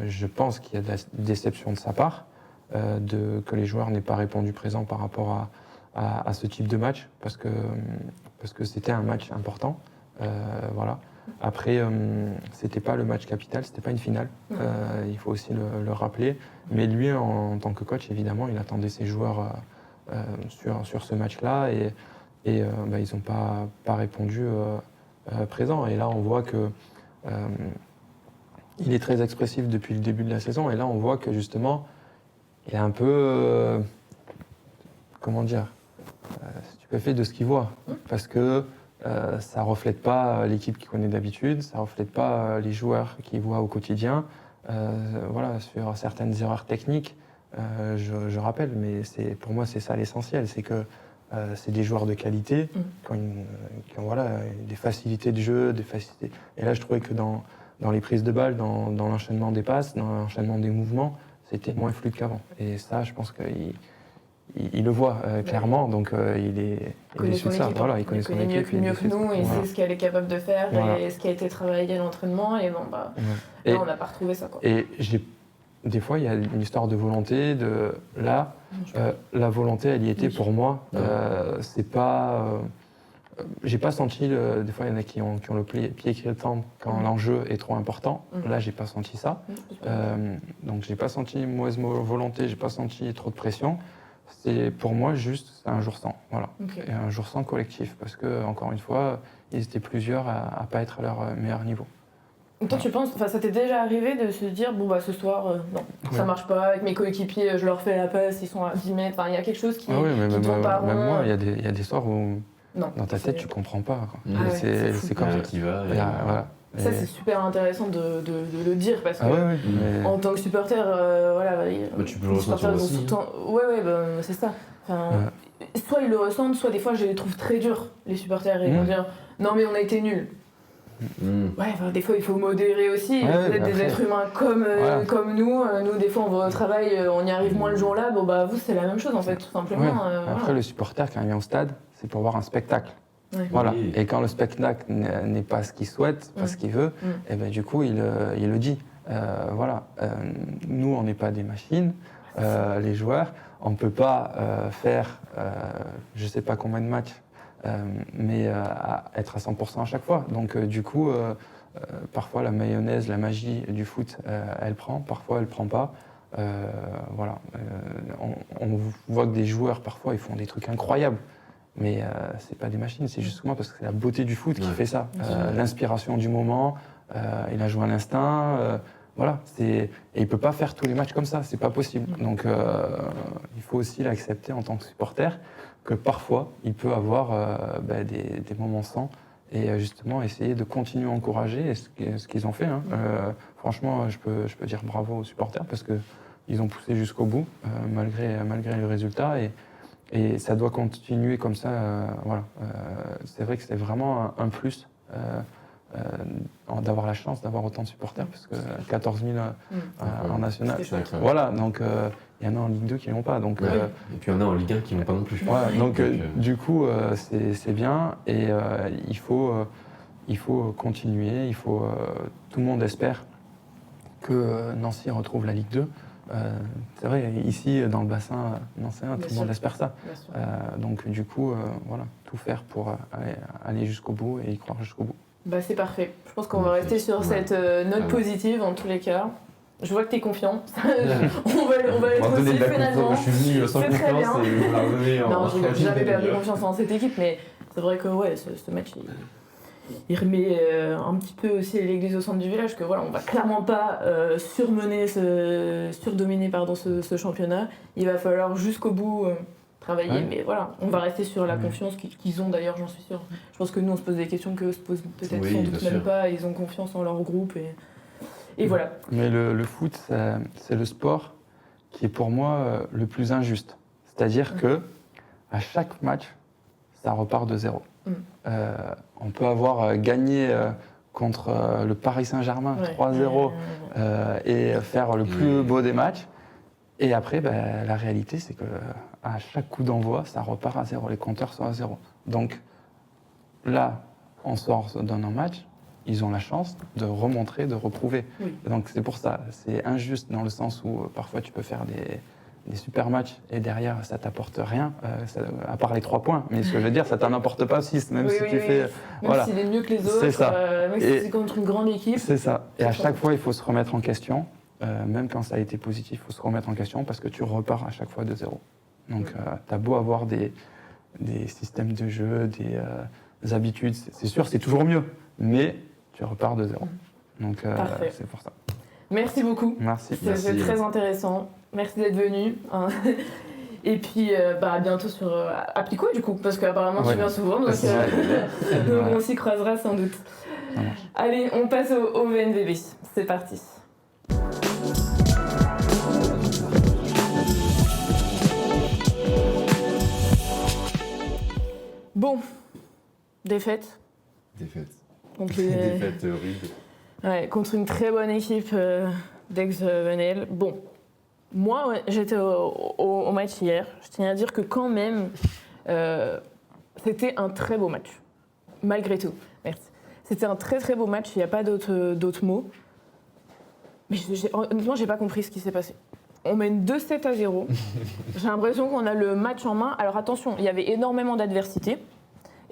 Je pense qu'il y a de la déception de sa part, que les joueurs n'aient pas répondu présent par rapport à ce type de match, parce que c'était un match important. Voilà. Après, c'était pas le match capital, c'était pas une finale. Il faut aussi le rappeler. Mais lui, en tant que coach, évidemment, il attendait ses joueurs sur ce match-là. et ils n'ont pas répondu présent. Et là, on voit que il est très expressif depuis le début de la saison, et là, on voit que justement, il est un peu, comment dire, stupéfait de ce qu'il voit, parce que ça reflète pas l'équipe qu'il connaît d'habitude, ça reflète pas les joueurs qu'il voit au quotidien. Voilà, sur certaines erreurs techniques, je rappelle, mais pour moi c'est ça l'essentiel, c'est que c'est des joueurs de qualité qui ont voilà, des facilités de jeu, des facilités. Et là je trouvais que dans les prises de balles, dans l'enchaînement des passes, dans l'enchaînement des mouvements, c'était moins fluide qu'avant. Et ça, je pense qu'il le voit clairement, donc il est issu de ça. Voilà, il connaît son équipe. Mieux que nous, il sait ce qu'elle est capable de faire et ce qui a été travaillé à l'entraînement. Et bon, là, on n'a pas retrouvé ça, quoi. Et des fois, il y a une histoire de volonté. La volonté, elle y était pour moi. C'est pas. J'ai pas senti. Des fois, il y en a qui ont le pied qui est le temps quand l'enjeu est trop important. Là, j'ai pas senti ça. Donc, j'ai pas senti une mauvaise volonté. J'ai pas senti trop de pression. C'est pour moi juste un jour sans, voilà. Et un jour sans collectif, parce que encore une fois, ils étaient plusieurs à pas être à leur meilleur niveau. Toi, tu penses, ça t'est déjà arrivé de se dire, bon ce soir, non, ça marche pas, avec mes coéquipiers, je leur fais la passe, ils sont à 10 mètres, il y a quelque chose qui tourne pas rond. Même moi, il y a des soirs où dans ta tête, tu comprends pas. C'est comme ça qui va. Voilà. Ça, c'est super intéressant de le dire, parce que en tant que supporter, tu peux le ressentir aussi. C'est ça. Soit ils le ressentent, soit des fois je les trouve très durs, les supporters, et ils vont dire non mais on a été nuls. Des fois il faut modérer aussi, vous êtes des êtres humains comme nous. Nous des fois on va au travail, on y arrive moins le jour-là, vous c'est la même chose en fait, tout simplement. Après le supporter quand il vient au stade, c'est pour voir un spectacle. Voilà. Et quand le spectacle n'est pas ce qu'il souhaite, pas ce qu'il veut, et du coup il le dit. Nous on n'est pas des machines, les joueurs, on ne peut pas faire je ne sais pas combien de matchs, mais être à 100% à chaque fois. Donc du coup, parfois la mayonnaise, la magie du foot, elle prend, parfois elle ne prend pas. On voit que des joueurs, parfois, ils font des trucs incroyables. Mais c'est pas des machines, c'est justement parce que c'est la beauté du foot qui fait ça. L'inspiration du moment, il a joué à l'instinct. Et il peut pas faire tous les matchs comme ça, c'est pas possible. Donc il faut aussi l'accepter en tant que supporter, que parfois il peut avoir des moments sans, et justement essayer de continuer à encourager ce qu'ils ont fait. Franchement, je peux dire bravo aux supporters parce qu'ils ont poussé jusqu'au bout malgré le résultat. Et ça doit continuer comme ça. C'est vrai que c'est vraiment un plus d'avoir la chance d'avoir autant de supporters, parce que 14 000 en national. Voilà, donc il y en a en Ligue 2 qui n'ont pas. Donc, et puis il y en a en Ligue 1 qui n'ont pas non plus. Donc du coup, c'est bien, et il faut continuer. Tout le monde espère que Nancy retrouve la Ligue 2. C'est vrai, ici, dans le bassin nancéen, tout le monde espère ça. Donc, du coup, tout faire pour aller jusqu'au bout et y croire jusqu'au bout. C'est parfait. Je pense qu'on va rester sur cette note positive, en tous les cas. Je vois que tu es confiant. on va être aussi, finalement. Je suis venu sans confiance et vous la redonner en... Non, j'ai jamais perdu confiance en cette équipe, mais c'est vrai que ce match... Il remet un petit peu aussi l'église au centre du village, que on va clairement pas surdominer ce championnat. Il va falloir jusqu'au bout travailler, mais on va rester sur la confiance qu'ils ont, d'ailleurs, j'en suis sûre. Je pense que nous on se pose des questions qu'eux se posent peut-être sans doute même pas, ils ont confiance en leur groupe et voilà. Mais le foot, c'est le sport qui est pour moi le plus injuste. C'est-à-dire que à chaque match, ça repart de zéro. On peut avoir gagné contre le Paris Saint-Germain 3-0 et faire le plus beau des matchs. Et après, la réalité, c'est qu'à chaque coup d'envoi, ça repart à zéro. Les compteurs sont à zéro. Donc là, on sort d'un match, ils ont la chance de remontrer, de reprouver. Donc c'est pour ça, c'est injuste dans le sens où parfois tu peux faire des super matchs et derrière ça t'apporte rien, à part les 3 points. Mais ce que je veux dire, ça t'en apporte pas 6, même si tu fais... Même s'il est mieux que les autres, c'est ça. Même si c'est contre une grande équipe. C'est ça. Et à chaque fois, il faut se remettre en question. Même quand ça a été positif, il faut se remettre en question parce que tu repars à chaque fois de zéro. Donc t'as beau avoir des systèmes de jeu, des habitudes. C'est sûr, c'est toujours mieux, mais tu repars de zéro. Donc c'est pour ça. Merci beaucoup. Merci. C'était très intéressant. Merci d'être venu. Et puis à bientôt sur à Pico du coup, parce qu'apparemment tu viens souvent, donc on s'y croisera sans doute. Allez, on passe au VNVB. C'est parti. Bon, défaite. Défaite rude. Ouais, contre une très bonne équipe d'ex-Venelle. Bon, moi, j'étais au match hier. Je tiens à dire que quand même, c'était un très beau match. Malgré tout. Merci. C'était un très très beau match, il n'y a pas d'autres mots. Mais honnêtement, j'ai pas compris ce qui s'est passé. On mène 2-7-0. J'ai l'impression qu'on a le match en main. Alors attention, il y avait énormément d'adversité.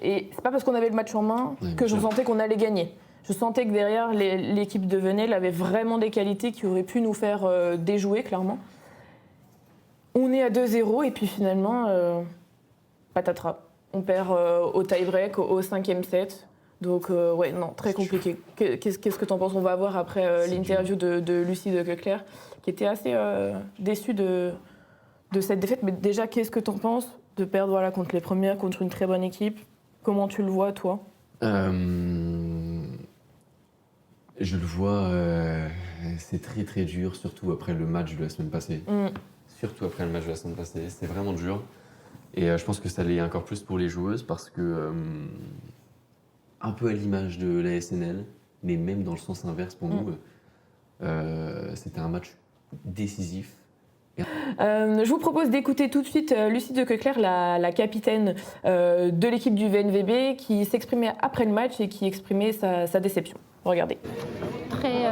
Et c'est pas parce qu'on avait le match en main que je sentais qu'on allait gagner. Je sentais que derrière, l'équipe de Venelle avait vraiment des qualités qui auraient pu nous faire déjouer, clairement. On est à 2-0 et puis finalement, patatras. On perd au tie-break, au 5e set. Donc, ouais, non, très compliqué. Qu'est-ce que t'en penses? On va voir après l'interview de Lucie de Queclerc, qui était assez déçue de cette défaite. Mais déjà, qu'est-ce que t'en penses de perdre contre les premières, contre une très bonne équipe? Comment tu le vois, toi? Je le vois, c'est très très dur, surtout après le match de la semaine passée. Surtout après le match de la semaine passée, c'est vraiment dur. Et je pense que ça l'est encore plus pour les joueuses parce que, un peu à l'image de la SNL, mais même dans le sens inverse pour nous, c'était un match décisif. Je vous propose d'écouter tout de suite Lucie de Queclerc, la capitaine de l'équipe du VNVB, qui s'exprimait après le match et qui exprimait sa déception. Regardez. Très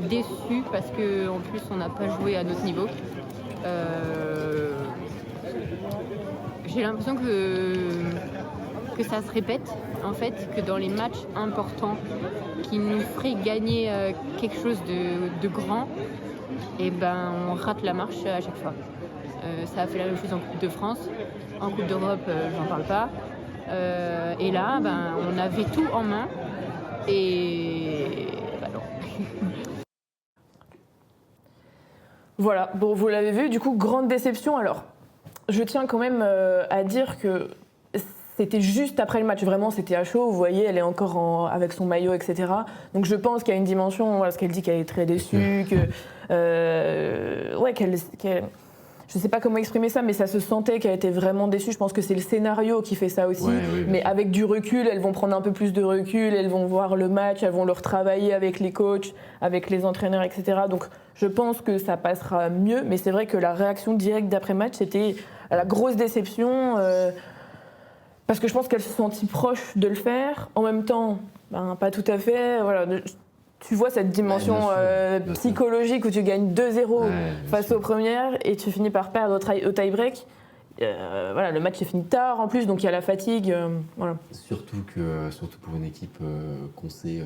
déçue parce qu'en plus on n'a pas joué à notre niveau. J'ai l'impression que ça se répète, en fait, que dans les matchs importants qui nous feraient gagner quelque chose de grand, et ben on rate la marche à chaque fois. Ça a fait la même chose en Coupe de France, en Coupe d'Europe, j'en parle pas. Et là, on avait tout en main et non. Voilà, bon, vous l'avez vu, du coup, grande déception. Alors, je tiens quand même à dire que c'était juste après le match, vraiment, c'était à chaud. Vous voyez, elle est encore avec son maillot, etc. Donc je pense qu'il y a une dimension, parce qu'elle dit qu'elle est très déçue, qu'elle je sais pas comment exprimer ça, mais ça se sentait qu'elle était vraiment déçue. Je pense que c'est le scénario qui fait ça aussi. Mais avec du recul, elles vont prendre un peu plus de recul, elles vont voir le match, elles vont le retravailler avec les coachs, avec les entraîneurs, etc. Donc je pense que ça passera mieux. Mais c'est vrai que la réaction directe d'après-match, c'était la grosse déception. Parce que je pense qu'elle se sentit proche de le faire. En même temps, pas tout à fait. Voilà. Tu vois cette dimension bien psychologique où tu gagnes 2-0 face aux premières et tu finis par perdre au tie-break. Voilà, le match est fini tard en plus, donc il y a la fatigue. Voilà. Surtout pour une équipe qu'on sait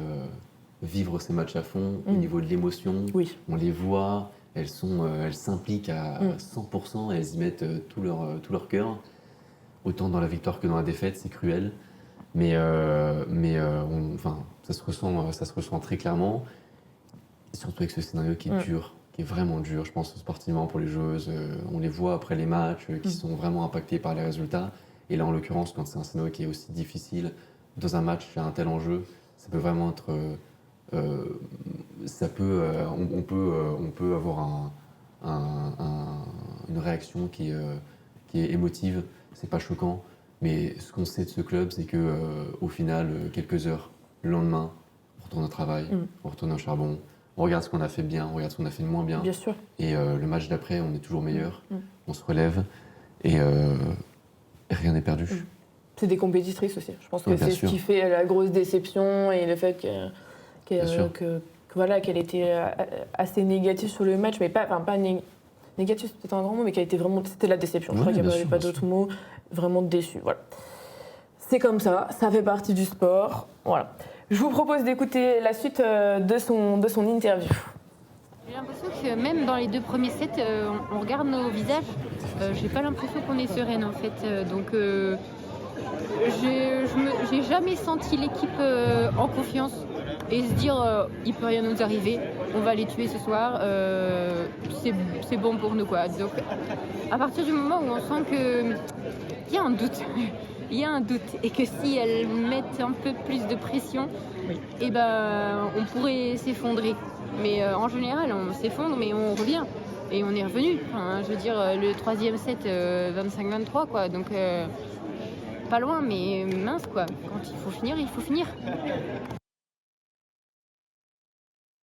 vivre ces matchs à fond, au niveau de l'émotion. Oui. On les voit, elles s'impliquent à 100%, elles y mettent tout leur cœur. Autant dans la victoire que dans la défaite, c'est cruel. Mais ça se ressent très clairement. Et surtout avec ce scénario qui est dur, qui est vraiment dur, je pense, sportivement pour les joueuses. On les voit après les matchs qui sont vraiment impactés par les résultats. Et là, en l'occurrence, quand c'est un scénario qui est aussi difficile dans un match à un tel enjeu, ça peut vraiment être... on peut avoir une réaction qui est émotive. C'est pas choquant. Mais ce qu'on sait de ce club, c'est que au final, quelques heures, le lendemain, on retourne au travail, on retourne au charbon, on regarde ce qu'on a fait bien, on regarde ce qu'on a fait de moins bien. Bien sûr. Et le match d'après, on est toujours meilleur, on se relève et rien n'est perdu. C'est des compétitrices aussi. Je pense que c'est ce qui fait la grosse déception et le fait qu'elle était assez négative sur le match, mais pas négatif, c'est peut-être un grand mot, mais c'était la déception. Je crois qu'il n'y avait pas d'autres mots. Vraiment déçue, voilà. C'est comme ça fait partie du sport, voilà. Je vous propose d'écouter la suite de son interview. J'ai l'impression que même dans les 2 premiers sets, on regarde nos visages. J'ai pas l'impression qu'on est sereine en fait. Donc j'ai jamais senti l'équipe en confiance et se dire il peut rien nous arriver, on va les tuer ce soir, c'est bon pour nous quoi. Donc à partir du moment où on sent que il y a un doute, il y a un doute et que si elles mettent un peu plus de pression, et ben on pourrait s'effondrer. Mais en général on s'effondre mais on revient. Et on est revenu. Enfin, je veux dire, le 3e set, 25-23, quoi. Donc, pas loin, mais mince, quoi. Quand il faut finir, il faut finir.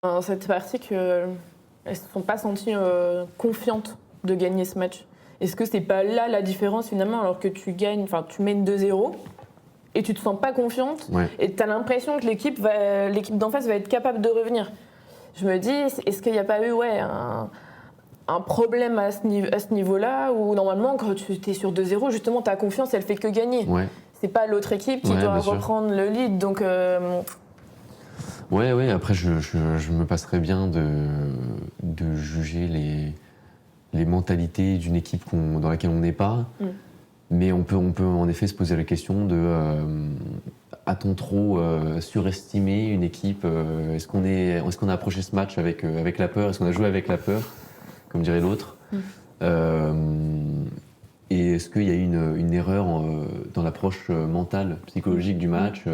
Dans cette partie qu'elles ne se sont pas senties confiantes de gagner ce match. Est-ce que c'est pas là la différence finalement, alors que tu gagnes, enfin tu mènes 2-0 et tu te sens pas confiante et tu as l'impression que l'équipe d'en face va être capable de revenir. Je me dis, est-ce qu'il n'y a pas eu un problème à ce niveau-là où normalement quand tu es sur 2-0, justement ta confiance elle fait que gagner. C'est pas l'autre équipe qui doit reprendre le lead. Donc Ouais, après je me passerais bien de juger les mentalités d'une équipe dans laquelle on n'est pas. Mais on peut en effet se poser la question de a-t-on trop surestimé une équipe? Est-ce qu'on a approché ce match avec la peur? Est-ce qu'on a joué avec la peur, comme dirait l'autre? Et est-ce qu'il y a eu une erreur dans l'approche mentale, psychologique du match,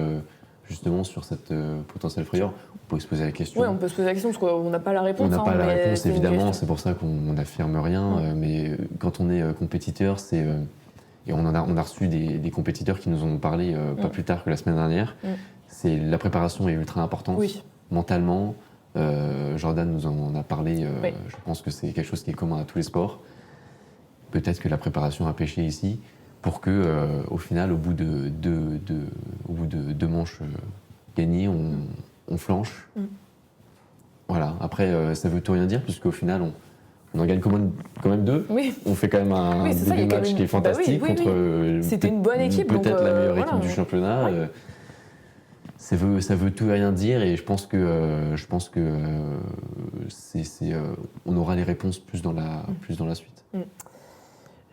justement sur cette potentielle frayeur? On peut se poser la question. Oui, on peut se poser la question parce qu'on n'a pas la réponse. On n'a pas la réponse, évidemment, c'est pour ça qu'on n'affirme rien. Mais quand on est compétiteur, et on a reçu des compétiteurs qui nous en ont parlé pas plus tard que la semaine dernière, la préparation est ultra importante, mentalement. Jordan nous en a parlé, je pense que c'est quelque chose qui est commun à tous les sports. Peut-être que la préparation a pêché ici pour que, au final, au bout de deux manches gagnées, on flanche. Voilà. Après, ça veut tout rien dire, puisqu'au final, on en gagne quand même 2. On fait quand même un début de match qui est fantastique contre c'était une bonne équipe, peut-être la meilleure équipe du championnat. Ça veut tout et rien dire, et je pense que on aura les réponses plus dans la suite.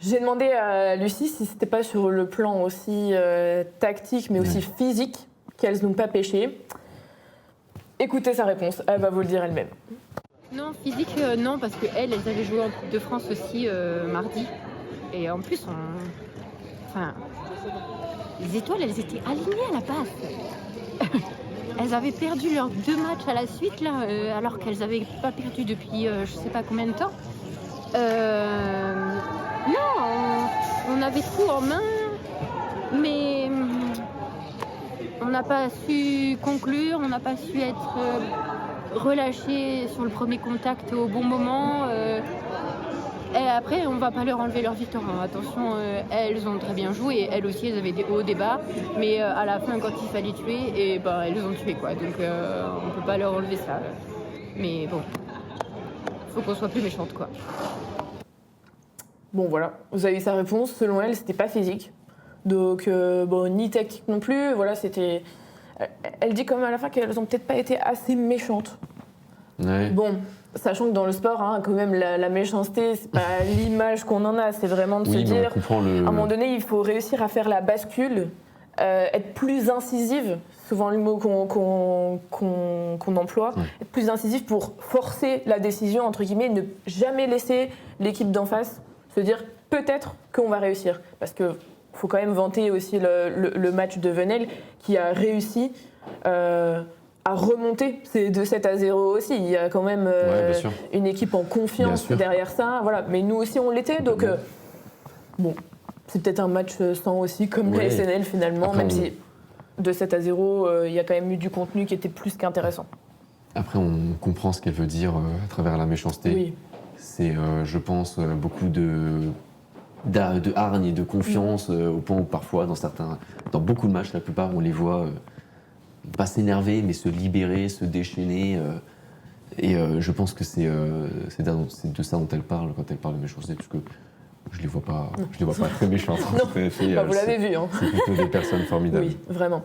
J'ai demandé à Lucie si c'était pas sur le plan aussi tactique mais aussi physique qu'elles n'ont pas pêché. Écoutez sa réponse, elle va vous le dire elle-même. Non, physique, non, parce qu'elles avaient joué en Coupe de France aussi mardi. Et en plus, les étoiles, elles étaient alignées à la base. Elles avaient perdu leurs 2 matchs à la suite, là, alors qu'elles n'avaient pas perdu depuis je sais pas combien de temps. Non, on avait tout en main, mais on n'a pas su conclure, on n'a pas su être relâché sur le premier contact au bon moment. Et après, on ne va pas leur enlever leur victoire. Attention, elles ont très bien joué, elles aussi, elles avaient des hauts, des bas, mais à la fin, quand il fallait tuer, elles ont tué, quoi. Donc on ne peut pas leur enlever ça. Mais bon, faut qu'on soit plus méchante, quoi. Bon voilà, vous avez eu sa réponse. Selon elle, c'était pas physique, donc ni tactique non plus. Voilà, c'était. Elle dit quand même à la fin qu'elles ont peut-être pas été assez méchantes. Bon, sachant que dans le sport, quand même, la méchanceté, c'est pas l'image qu'on en a, c'est vraiment de se dire, à un moment donné, il faut réussir à faire la bascule, être plus incisive, souvent le mot qu'on emploie, être plus incisive pour forcer la décision, entre guillemets, ne jamais laisser l'équipe d'en face se dire peut-être qu'on va réussir. Parce qu'il faut quand même vanter aussi le match de Venelle qui a réussi à remonter. C'est de 7-0 aussi. Il y a quand même une équipe en confiance derrière ça. Voilà. Mais nous aussi, on l'était. Donc, bon, c'est peut-être un match sans aussi comme la SNL finalement, après, même si de 7-0, il y a quand même eu du contenu qui était plus qu'intéressant. Après, on comprend ce qu'elle veut dire à travers la méchanceté. Oui. C'est, je pense, beaucoup de hargne et de confiance au point où parfois, dans beaucoup de matchs, la plupart, on les voit pas s'énerver, mais se libérer, se déchaîner. Et je pense que c'est de ça dont elle parle quand elle parle de méchanceté, parce que je les vois pas très méchantes. Non, vous l'avez vu. C'est plutôt des personnes formidables. Oui, vraiment.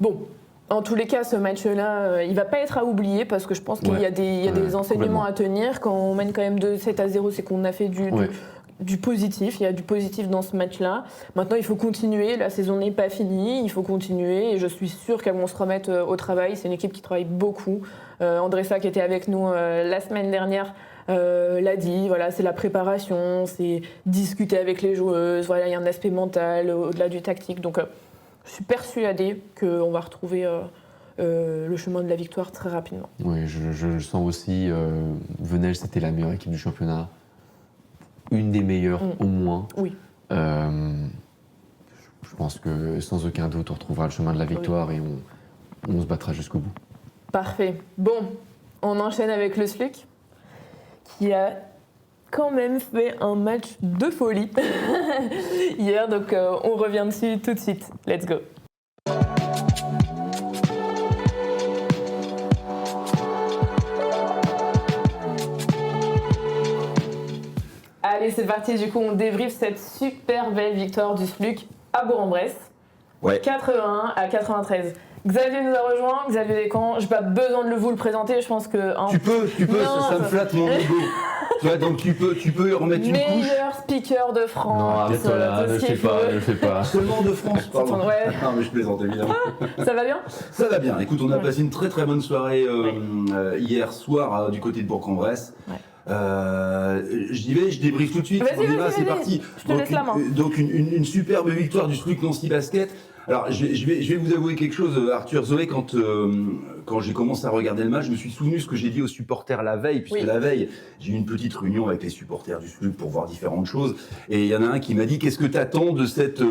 Bon, En tous les cas, ce match-là, il va pas être à oublier parce que je pense qu'il y a des enseignements à tenir. Quand on mène quand même 2-7-0, c'est qu'on a fait du positif. Il y a du positif dans ce match-là. Maintenant, il faut continuer. La saison n'est pas finie. Il faut continuer et je suis sûre qu'elles vont se remettre au travail. C'est une équipe qui travaille beaucoup. Andressa, qui était avec nous la semaine dernière, l'a dit, voilà, c'est la préparation, c'est discuter avec les joueuses, voilà, il y a un aspect mental au-delà du tactique. Donc, je suis persuadée qu'on va retrouver le chemin de la victoire très rapidement. Oui, je le sens aussi. Venelle, c'était la meilleure équipe du championnat. Une des meilleures, au moins. Oui. Je pense que sans aucun doute, on retrouvera le chemin de la victoire et on se battra jusqu'au bout. Parfait. Bon, on enchaîne avec le SLUC, qui a quand même fait un match de folie hier, donc on revient dessus tout de suite. Let's go. Allez, c'est parti, du coup on débriefe cette super belle victoire du SLUC à Bourg-en-Bresse. Ouais. 81 à 93. Xavier nous a rejoint, Xavier Descamps, j'ai pas besoin de vous le présenter, je pense que... Tu peux, Non, ça me flatte mon ego. Tu vois, donc tu peux y remettre une couche. Meilleur speaker de France. Non, arrête-toi là, ne le fais pas. Seulement de France, pardon. Ouais. Non, mais je plaisante évidemment. Ça va bien? Ça va bien. Écoute, on a passé une très très bonne soirée hier soir du côté de Bourg-en-Bresse. Ouais. J'y vais, je débriefe tout de suite. Vas-y, On y va, c'est vas-y. parti. Je te laisse la main. Donc une superbe victoire du SLUC Nancy Basket. Alors je vais vous avouer quelque chose, Arthur, Zoé, quand j'ai commencé à regarder le match, je me suis souvenu ce que j'ai dit aux supporters la veille, puisque la veille, j'ai eu une petite réunion avec les supporters du SLUC pour voir différentes choses. Et il y en a un qui m'a dit, qu'est-ce que t'attends de cette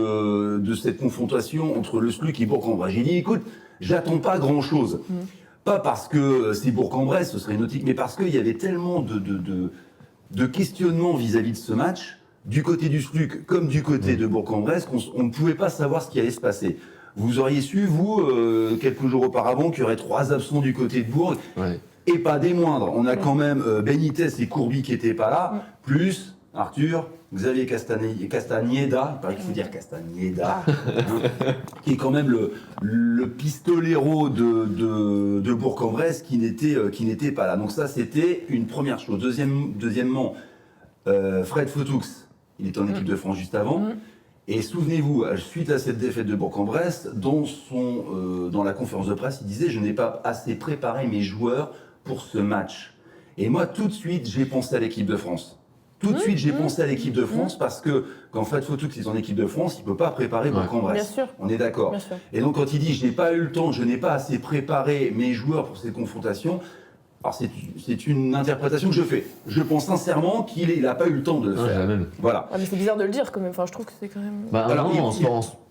confrontation entre le SLUC et Bourg-en-Bresse? J'ai dit, écoute, j'attends pas grand-chose. Pas parce que c'est Bourg-en-Bresse, ce serait une autre, mais parce qu'il y avait tellement de questionnements vis-à-vis de ce match, du côté du SLUC comme du côté de Bourg-en-Bresse, qu'on ne pouvait pas savoir ce qui allait se passer. Vous auriez su, vous, quelques jours auparavant, qu'il y aurait 3 absents du côté de Bourg, et pas des moindres. On a quand même Benitez et Courby qui n'étaient pas là, plus Arthur, Xavier Castagneda, il paraît qu'il faut dire Castagneda, qui est quand même le pistolero de Bourg-en-Bresse qui n'était pas là. Donc ça, c'était une première chose. Deuxièmement, Fred Fotoux, il était en équipe de France juste avant. Et souvenez-vous, suite à cette défaite de Bourg-en-Bresse, dans la conférence de presse, il disait « Je n'ai pas assez préparé mes joueurs pour ce match ». Et moi, tout de suite, j'ai pensé à l'équipe de France. Tout de suite, j'ai pensé à l'équipe de France parce que quand Fred Fotoux est en équipe de France, il ne peut pas préparer Bourg-en-Bresse. On est d'accord. Et donc quand il dit « Je n'ai pas eu le temps, je n'ai pas assez préparé mes joueurs pour cette confrontation », alors c'est une interprétation que je fais. Je pense sincèrement qu'il n'a pas eu le temps de le faire. Même. Voilà. Ah, mais c'est bizarre de le dire quand même, enfin je trouve que c'est quand même... Bah, alors, non,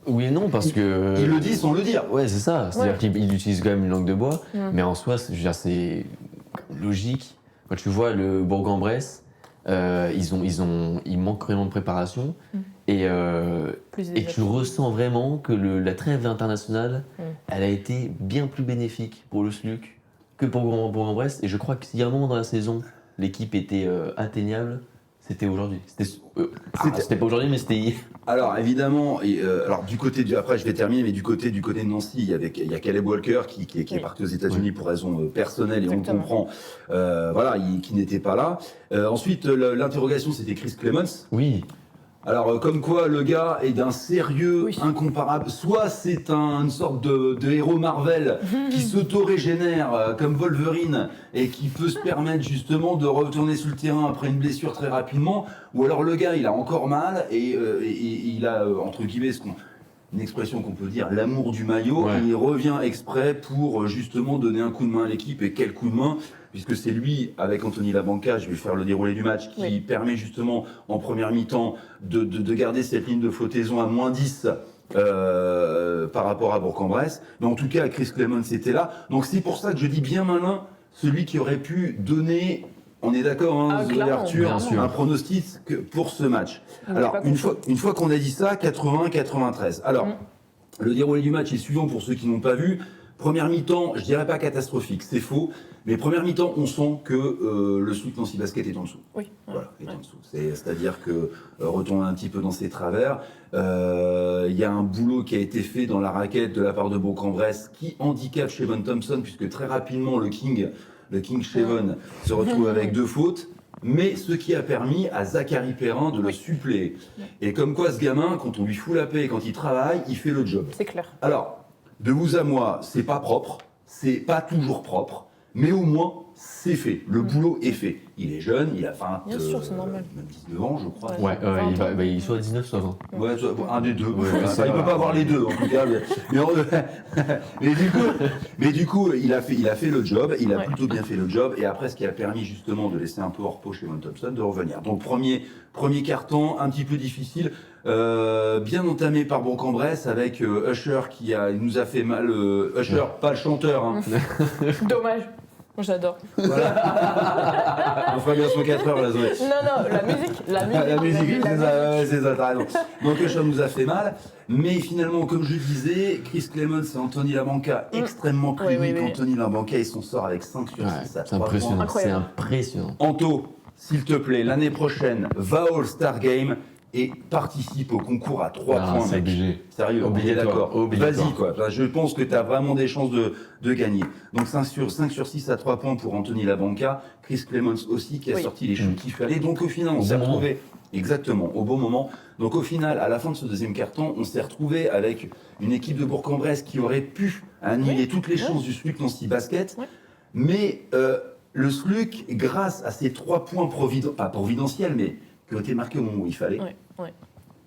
oui et non, parce que... Il le dit sans le dire. Ouais, c'est ça. C'est-à-dire qu'il utilise quand même une langue de bois, mais en soi, je veux dire, c'est logique. Quand tu vois le Bourg-en-Bresse, il manque vraiment de préparation et tu ressens vraiment que la trêve internationale, elle a été bien plus bénéfique pour le SLUC que pour Bourg-en-Bresse. Et je crois que s'il y a un moment dans la saison, l'équipe était atteignable, c'était aujourd'hui. C'était pas aujourd'hui, mais c'était hier. Alors évidemment, alors du côté après je vais terminer, mais du côté de Nancy, il y a Caleb Walker qui est parti aux États-Unis pour raisons personnelles et on comprend, qui n'était pas là. Ensuite, l'interrogation c'était Chris Clemens. Oui. Alors, comme quoi le gars est d'un sérieux incomparable. Soit c'est une sorte de héros Marvel qui s'auto-régénère comme Wolverine et qui peut se permettre justement de retourner sur le terrain après une blessure très rapidement, ou alors le gars il a encore mal et il a, entre guillemets, une expression qu'on peut dire, l'amour du maillot, et il revient exprès pour justement donner un coup de main à l'équipe. Et quel coup de main, puisque c'est lui, avec Anthony Labanca, je vais faire le déroulé du match, qui permet justement en première mi-temps de garder cette ligne de flottaison à -10 par rapport à Bourg-en-Bresse. Mais en tout cas, Chris Clemens était là. Donc c'est pour ça que je dis bien malin, celui qui aurait pu donner... On est d'accord, hein, Arthur, un pronostic pour ce match. Alors, une fois qu'on a dit ça, 80-93. Alors, le déroulé du match est suivant pour ceux qui n'ont pas vu. Première mi-temps, je dirais pas catastrophique, c'est faux. Mais première mi-temps, on sent que le SLUC Nancy Basket est en dessous. Oui. Voilà, est en dessous. C'est-à-dire que retourne un petit peu dans ses travers. Il y a un boulot qui a été fait dans la raquette de la part de Bourg-en-Bresse qui handicape Shavon Thompson, puisque très rapidement le King Shavon se retrouve avec 2 fautes. Mais ce qui a permis à Zachary Perrin de le suppléer. Et comme quoi ce gamin, quand on lui fout la paix et quand il travaille, il fait le job. C'est clair. Alors, de vous à moi, c'est pas propre, c'est pas toujours propre, mais au moins c'est fait. Le boulot est fait. Il est jeune, il a 20, Bien sûr, c'est normal. même 19 ans, je crois. Il est soit 19, soit 20. Ouais, un des deux. Ouais, Enfin, il peut pas avoir les deux, en tout cas. Mais du coup, il a fait le job. Il a plutôt bien fait le job. Et après, ce qui a permis justement de laisser un peu hors repos chez Von Thompson, de revenir. Donc premier carton, un petit peu difficile, bien entamé par Bourg-en-Bresse avec Usher qui nous a fait mal. Usher, pas le chanteur. Hein. Dommage. J'adore. Voilà. On fera bien son 4 heures, là, Zoé. Non, la musique. La musique, c'est ça, t'as raison. Donc Usher nous a fait mal, mais finalement, comme je disais, Chris Clemons et Anthony Labanca, extrêmement cliniques. Anthony Labanca, il s'en sort avec 5 sur 6 à 3 points. C'est Incroyable. impressionnant. Anto, s'il te plaît, l'année prochaine, va au All-Star Game et participe au concours à 3 points. C'est obligé. Sérieux, Obligatoire. Vas-y, quoi. Enfin, je pense que tu as vraiment des chances de gagner. Donc 5 sur 6 à 3 points pour Anthony Labanca. Chris Clemons aussi qui a sorti les shoots qu'il fallait. Donc au final, on s'est retrouvé exactement au bon moment. Donc au final, à la fin de ce deuxième carton, on s'est retrouvé avec une équipe de Bourg-en-Bresse qui aurait pu annuler toutes les chances du SLUC Nancy Basket. Mais le SLUC, grâce à ces 3 points pas providentiels, mais qui ont été marqués au moment où il fallait,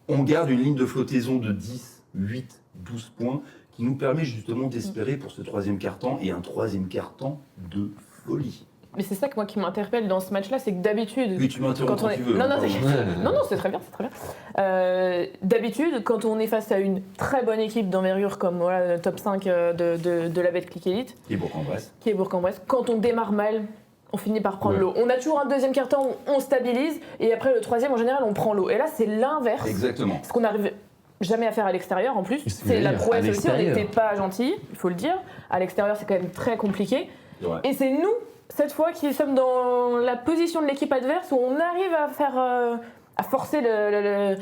on garde une ligne de flottaison de 10, 8, 12 points qui nous permet justement d'espérer pour ce troisième quart-temps et un troisième quart-temps de folie. Mais c'est ça que moi qui m'interpelle dans ce match-là, c'est que d'habitude. Oui, tu m'interromps quand tu veux. Non, c'est très bien, c'est très bien. D'habitude, quand on est face à une très bonne équipe d'envergure comme le top 5 de la Betclic Elite, qui est Bourg-en-Bresse, quand on démarre mal, on finit par prendre l'eau. On a toujours un deuxième quart-temps où on stabilise et après le troisième, en général, on prend l'eau. Et là, c'est l'inverse. Exactement. Ce qu'on n'arrive jamais à faire à l'extérieur en plus. C'est la prouesse aussi, on n'était pas gentils, il faut le dire. À l'extérieur, c'est quand même très compliqué. Et c'est nous, cette fois, qui sommes dans la position de l'équipe adverse où on arrive à faire. À forcer le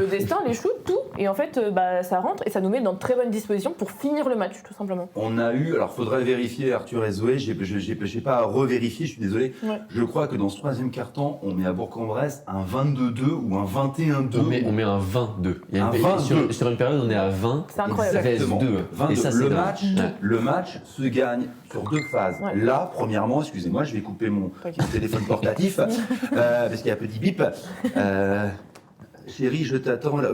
destin, les shoots, tout. Et en fait, ça rentre et ça nous met dans de très bonnes dispositions pour finir le match, tout simplement. On a eu, alors faudrait vérifier Arthur et Zoé, j'ai pas à revérifier, je suis désolé. Je crois que dans ce troisième quart-temps, on met à Bourg-en-Bresse un 22-2 ou un 21-2. On met un 22. Sur une période, on est à 20. C'est incroyable. Exactement. 22. Et ça, le match se gagne sur 2 phases. Là, premièrement, excusez-moi, je vais couper mon téléphone portatif parce qu'il y a un petit bip. Chérie, je t'attends là.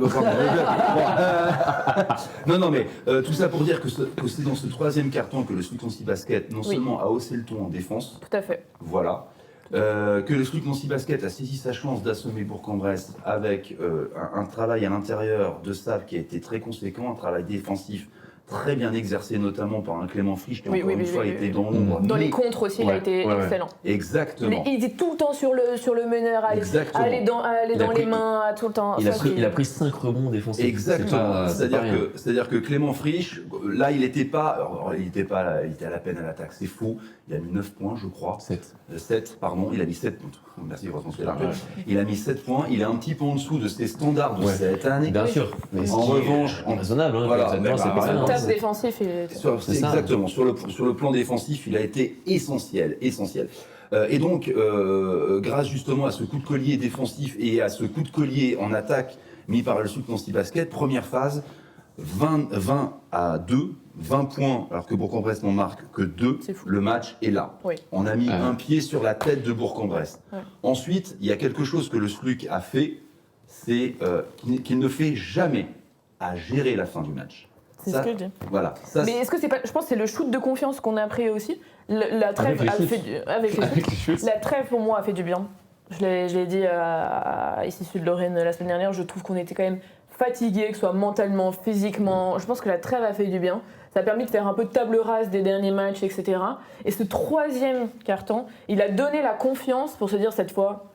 Non, mais tout ça pour dire que c'est dans ce troisième carton que le SLUC Nancy Basket non seulement a haussé le ton en défense. Tout à fait. Voilà. Que le SLUC Nancy Basket a saisi sa chance d'assommer Bourg-en-Bresse avec un travail à l'intérieur de Save qui a été très conséquent, un travail défensif très bien exercé, notamment par un Clément Frisch qui, encore une fois, était dans l'ombre. Dans les contres aussi, il a été excellent. Exactement. Il était tout le temps sur le meneur, aller dans les mains, tout le temps. Il a pris 5 rebonds défensifs. Exactement. C'est-à-dire que Clément Frisch, là, il était à la peine à l'attaque. C'est faux. Il a mis 9 points, je crois. 7, pardon. Il a mis 7 points. Merci, il a mis 7 points. Il est un petit peu en dessous de ses standards de cette année. Bien sûr. Mais en revanche, raisonnable. Le taf défensif. Exactement. Sur le plan défensif, il a été essentiel. Et donc, grâce justement à ce coup de collier défensif et à ce coup de collier en attaque mis par le SLUC Nancy Basket, première phase, 20 à 2, 20 points, alors que Bourg-en-Bresse n'en marque que 2, le match est là. On a mis un pied sur la tête de Bourg-en-Bresse. Ensuite, il y a quelque chose que le SLUC a fait, c'est qu'il ne fait jamais à gérer la fin du match. C'est ce que je dis. Voilà. Mais est-ce que c'est pas. Je pense que c'est le shoot de confiance qu'on a pris aussi. La trêve La trêve pour moi a fait du bien. Je l'ai dit à Ici Sud-Lorraine la semaine dernière, je trouve qu'on était quand même fatigués, que ce soit mentalement, physiquement. Je pense que la trêve a fait du bien. Ça a permis de faire un peu de table rase des derniers matchs, etc. Et ce troisième carton, il a donné la confiance pour se dire cette fois.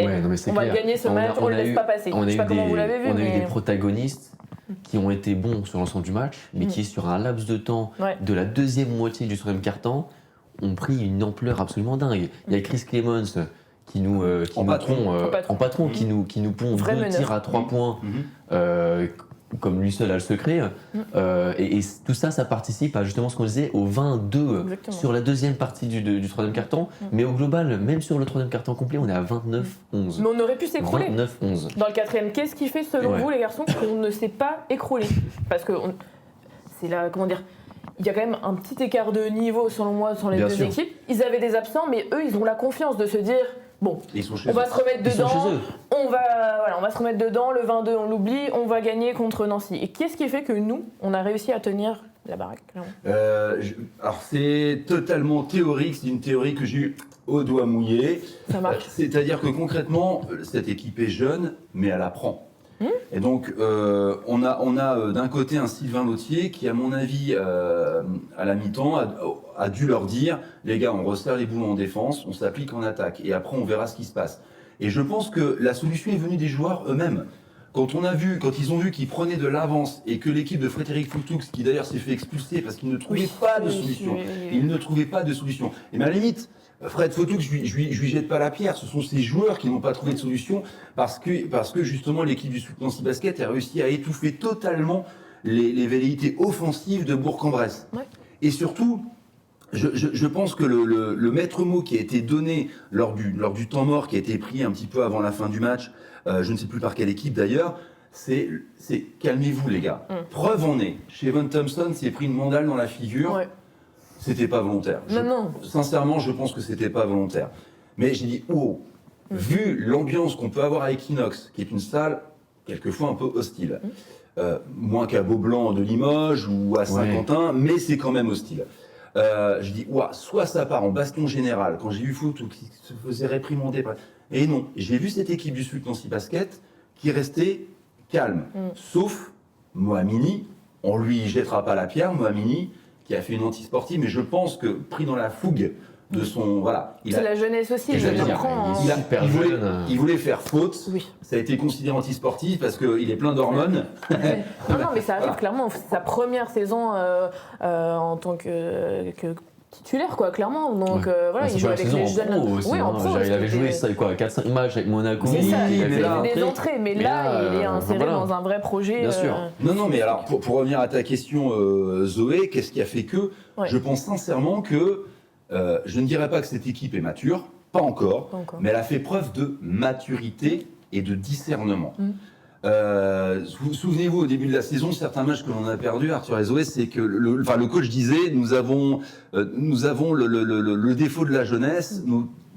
On va gagner ce match, on ne le laisse pas passer. Je sais pas comment vous l'avez vu. On a eu des protagonistes qui ont été bons sur l'ensemble du match, mais qui, sur un laps de temps de la deuxième moitié du troisième quart-temps, ont pris une ampleur absolument dingue. Il y a Chris Clemons qui nous En patron, qui nous pond Vrai 2 meneur. tirs à 3 points, comme lui seul a le secret. Et tout ça, ça participe à justement ce qu'on disait, au 20-2 Exactement. sur la deuxième partie du troisième quart-temps. Mais au global, même sur le troisième quart-temps complet, on est à 29-11. Mais on aurait pu s'écrouler. 29-11. Dans le quatrième, qu'est-ce qui fait selon Ouais. vous les garçons qu'on ne s'est pas écroulé? Parce que c'est là, comment dire, il y a quand même un petit écart de niveau selon moi sur les Bien deux sûr. équipes. Ils avaient des absents, mais eux ils ont la confiance de se dire bon, Ils sont chez on va eux. se remettre Ils sont dedans, chez eux. on va se remettre dedans, le 22 on l'oublie, on va gagner contre Nancy. Et qu'est-ce qui fait que nous, on a réussi à tenir la baraque clairement? Alors c'est totalement théorique, c'est une théorie que j'ai eue au doigt mouillé. Ça marche. C'est-à-dire que concrètement, cette équipe est jeune, mais elle apprend. Et donc, on a d'un côté un Sylvain Lautier qui, à mon avis, à la mi-temps, a dû leur dire « Les gars, on resserre les boulons en défense, on s'applique en attaque, et après on verra ce qui se passe. » Et je pense que la solution est venue des joueurs eux-mêmes. Quand ils ont vu qu'ils prenaient de l'avance et que l'équipe de Frédéric Foutoux, qui d'ailleurs s'est fait expulser parce qu'il ne trouvait pas de solution, il ne trouvait pas de solution. Et bien à la limite, Fred Foutoux, je lui jette pas la pierre, ce sont ces joueurs qui n'ont pas trouvé de solution parce que justement l'équipe du Nancy Basket a réussi à étouffer totalement les velléités offensives de Bourg-en-Bresse. Ouais. Et surtout, je pense que le maître mot qui a été donné lors du temps mort, qui a été pris un petit peu avant la fin du match, je ne sais plus par quelle équipe d'ailleurs, c'est calmez-vous les gars. Preuve en est, Shevon Thompson s'est pris une mandale dans la figure, Ouais. c'était pas volontaire. Non. Sincèrement, je pense que c'était pas volontaire. Mais j'ai dit, vu l'ambiance qu'on peut avoir à Equinox, qui est une salle quelquefois un peu hostile, moins qu'à Beaublanc de Limoges ou à Saint-Quentin, mais c'est quand même hostile. Je dis, soit ça part en baston général, quand j'ai vu foot ou qui se faisait réprimander. Et non, j'ai vu cette équipe du Sud Nancy Basket qui restait calme. Sauf Mohamini, on lui jettera pas la pierre, Mohamini, qui a fait une anti-sportive, mais je pense que pris dans la fougue de son. Voilà. C'est la jeunesse aussi, je Exactement. comprends. Il Hein. a- super jeune. Il voulait faire faute. Oui. Ça a été considéré anti-sportif parce qu'il est plein d'hormones. Non, mais ça arrive Voilà. clairement. C'est sa première saison en tant que titulaire, quoi, clairement. Donc voilà, C'est il joue pas la avec saison les en jeunes. pro aussi. Oui, en pro. Il parce avait qu'il joué était- ça, quoi, 4-5 matchs avec Monaco. C'est ça, Oui, il mais fait là- des entrées, mais là, il est inséré voilà. dans un vrai projet. Bien sûr. Non, mais alors, pour revenir à ta question, Zoé, qu'est-ce qui a fait que Ouais. je pense sincèrement que je ne dirais pas que cette équipe est mature, pas encore, Pas encore. mais elle a fait preuve de maturité et de discernement. Souvenez-vous, au début de la saison, certains matchs que l'on a perdus, Arthur et Zoé, c'est que le coach disait nous avons le défaut de la jeunesse,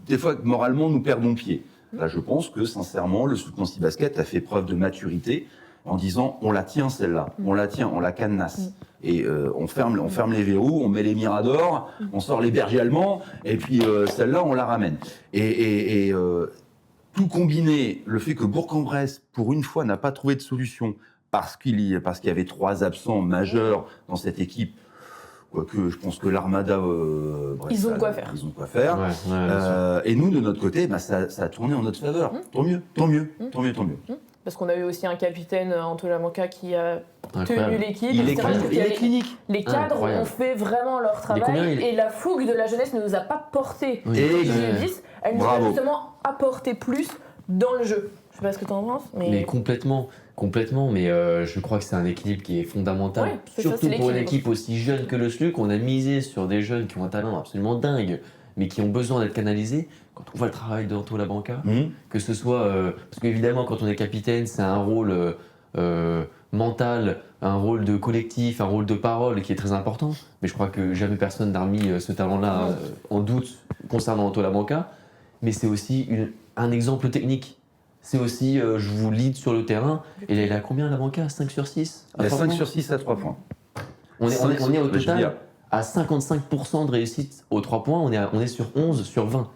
des fois, moralement, nous perdons pied. Là, je pense que, sincèrement, le Nancy Basket a fait preuve de maturité en disant on la tient celle-là, on la tient, on la cadenasse. Et on ferme les verrous, on met les miradors, on sort les bergers allemands, et puis celle-là, on la ramène. Et tout combiné, le fait que Bourg-en-Bresse, pour une fois, n'a pas trouvé de solution parce qu'il y avait 3 absents majeurs dans cette équipe, quoique je pense que l'Armada... bref, Ils ont de quoi faire. Ils ont de quoi faire. Ouais, bien sûr. Et nous, de notre côté, ça a tourné en notre faveur. Tant mieux. Parce qu'on a eu aussi un capitaine, Antoine Manca, qui a tenu Incroyable. l'équipe. Il est etc. Je trouve qu'il y a clinique. Les cadres Incroyable. ont fait vraiment leur combien, travail il- et la fougue de la jeunesse ne nous a pas porté. Oui. Et- Je 10, elle nous a Bravo. justement apporté plus dans le jeu. Je sais pas ce que tu en penses, Mais complètement, mais je crois que c'est un équilibre qui est fondamental. Ouais, c'est ça, Surtout c'est pour une l'équilibre. équipe aussi jeune que le SLUC, on a misé sur des jeunes qui ont un talent absolument dingue, mais qui ont besoin d'être canalisés. Quand on voit le travail d'Anto Labanca, que ce soit... parce qu'évidemment, quand on est capitaine, c'est un rôle mental, un rôle de collectif, un rôle de parole qui est très important. Mais je crois que jamais personne n'a remis ce talent-là en doute concernant Anto Labanca. Mais c'est aussi un exemple technique. C'est aussi, je vous lead sur le terrain. Et il a combien Labanca? 5 sur 6 Il y a 5 sur 6 à 3 points. On est au Je veux dire, total à 55% de réussite aux 3 points. On est sur 11 sur 20.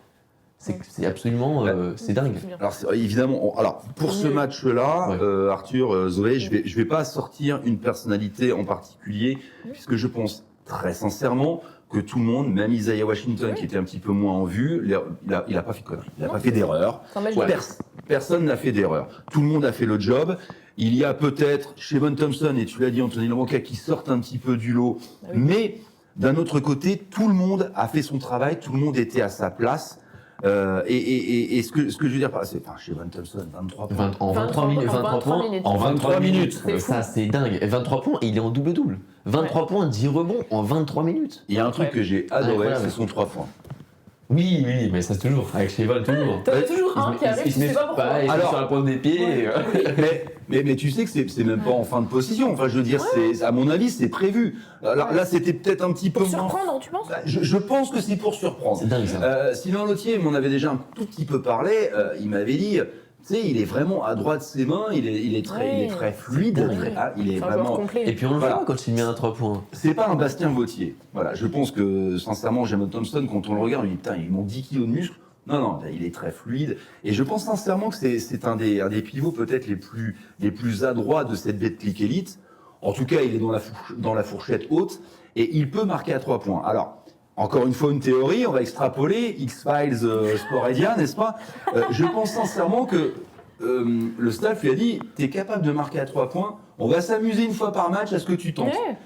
C'est absolument... c'est dingue. Alors évidemment, pour ce Oui. match-là, Ouais. Arthur, Zoé, je vais pas sortir une personnalité en particulier, puisque je pense très sincèrement que tout le monde, même Isaiah Washington, qui était un petit peu moins en vue, il a pas fait de conneries, il a Non, pas fait d'erreur. C'est un match de- personne n'a fait d'erreur. Tout le monde a fait le job. Il y a peut-être Shevon Thompson, et tu l'as dit, Anthony Labanca, qui sortent un petit peu du lot. oui. Mais d'un autre côté, tout le monde a fait son travail, tout le monde était à sa place. Et ce que je veux dire par là, c'est, Shevon Thompson, 23 points. En 23 minutes. En 23 minutes. Ça, c'est dingue. Et 23 points, et il est en double-double. 23 points, 10 rebonds en 23 minutes. Il y a un truc que j'ai adoré, Incroyable. c'est son 3 points. Oui, mais ça c'est toujours. Avec Shevon, toujours. T'en as toujours un qui arrive, tu sais pas pourquoi. Il est sur la pointe des pieds. Mais tu sais que c'est même pas en fin de position. Enfin, je veux dire, à mon avis, c'est prévu. Alors là, c'était peut-être un petit peu Pour moins. surprendre, tu penses? Je pense que c'est pour surprendre. C'est dingue ça. Sylvain Lautier m'en avait déjà un tout petit peu parlé. Il m'avait dit, tu sais, il est vraiment à droite de ses mains. Il est très fluide. Il est C'est un joueur vraiment. complet. Et puis on le Voilà. voit quand il met un 3 points. C'est pas un Bastien Vautier. Voilà, je pense que sincèrement, Shevon Thompson, quand on le regarde, il dit putain, ils m'ont 10 kilos de muscle. Non, il est très fluide. Et je pense sincèrement que c'est un des pivots peut-être les plus adroits de cette Betclic Elite. En tout cas, il est dans la fourchette haute et il peut marquer à 3 points. Alors, encore une fois, une théorie, on va extrapoler, X-Files Sporedia, n'est-ce pas? Je pense sincèrement que le staff lui a dit, t'es capable de marquer à 3 points, on va s'amuser une fois par match à ce que tu tentes. Ouais.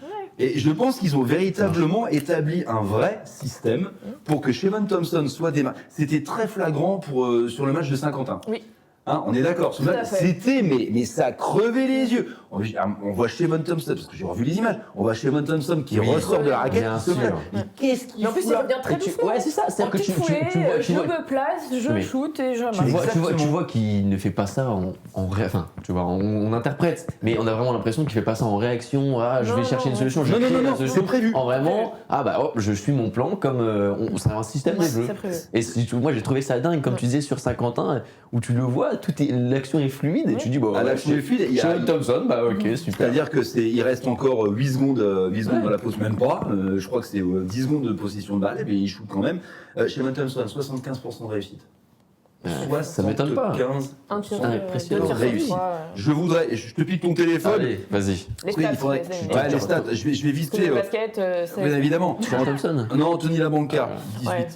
Et je pense qu'ils ont véritablement établi un vrai système pour que Shevon Thompson soit démarré. C'était très flagrant sur le match de Saint-Quentin. Oui. Hein, on est d'accord. Tout à fait. C'était, mais ça crevait les yeux. On voit Shevon Thompson, parce que j'ai revu les images, on voit Shevon Thompson qui ressort de la raquette. Bien qui se sûr. fait. Mais qu'est-ce qu'il Mais en plus, fout il là revient très Et tu- doucement. ouais, c'est ça, c'est-à-dire que En tu petit vois- fouet, tu je vois- me place, je Mais- shoot et je Tu marque. vois, Exactement. qu'il ne fait pas ça en enfin, tu vois, on interprète, mais on a vraiment l'impression qu'il fait pas ça en réaction. Ah, je Non, vais chercher non, une solution. Je Non, crée non, la non, solution. c'est prévu. En vraiment, je suis mon plan comme c'est un système Ouais, de jeu. c'est prévu. Et moi j'ai trouvé ça dingue, comme tu disais sur Saint-Quentin, où tu le vois, l'action est fluide et tu dis bon, À l'action est fluide, il y a- Shevon Thompson, bah ok, super. C'est-à-dire il reste encore 8 secondes dans la pause, même pas. Je crois que c'est 10 secondes de possession de balle, mais il shoot quand même. Shevon Thompson, 75% de réussite. Ça m'étonne pas. 75%. Un tir, Putain, impressionnant. deux tirs sur Réussi. trois, Je te pique ton téléphone. Allez, vas-y. Les Oui, stats, il faudrait. vas-y, Ouais, les stats. Je vais vite Parce que fait. le basket, Bien évidemment. Shevon Thompson. Non, Anthony Labanca, 18. Ouais,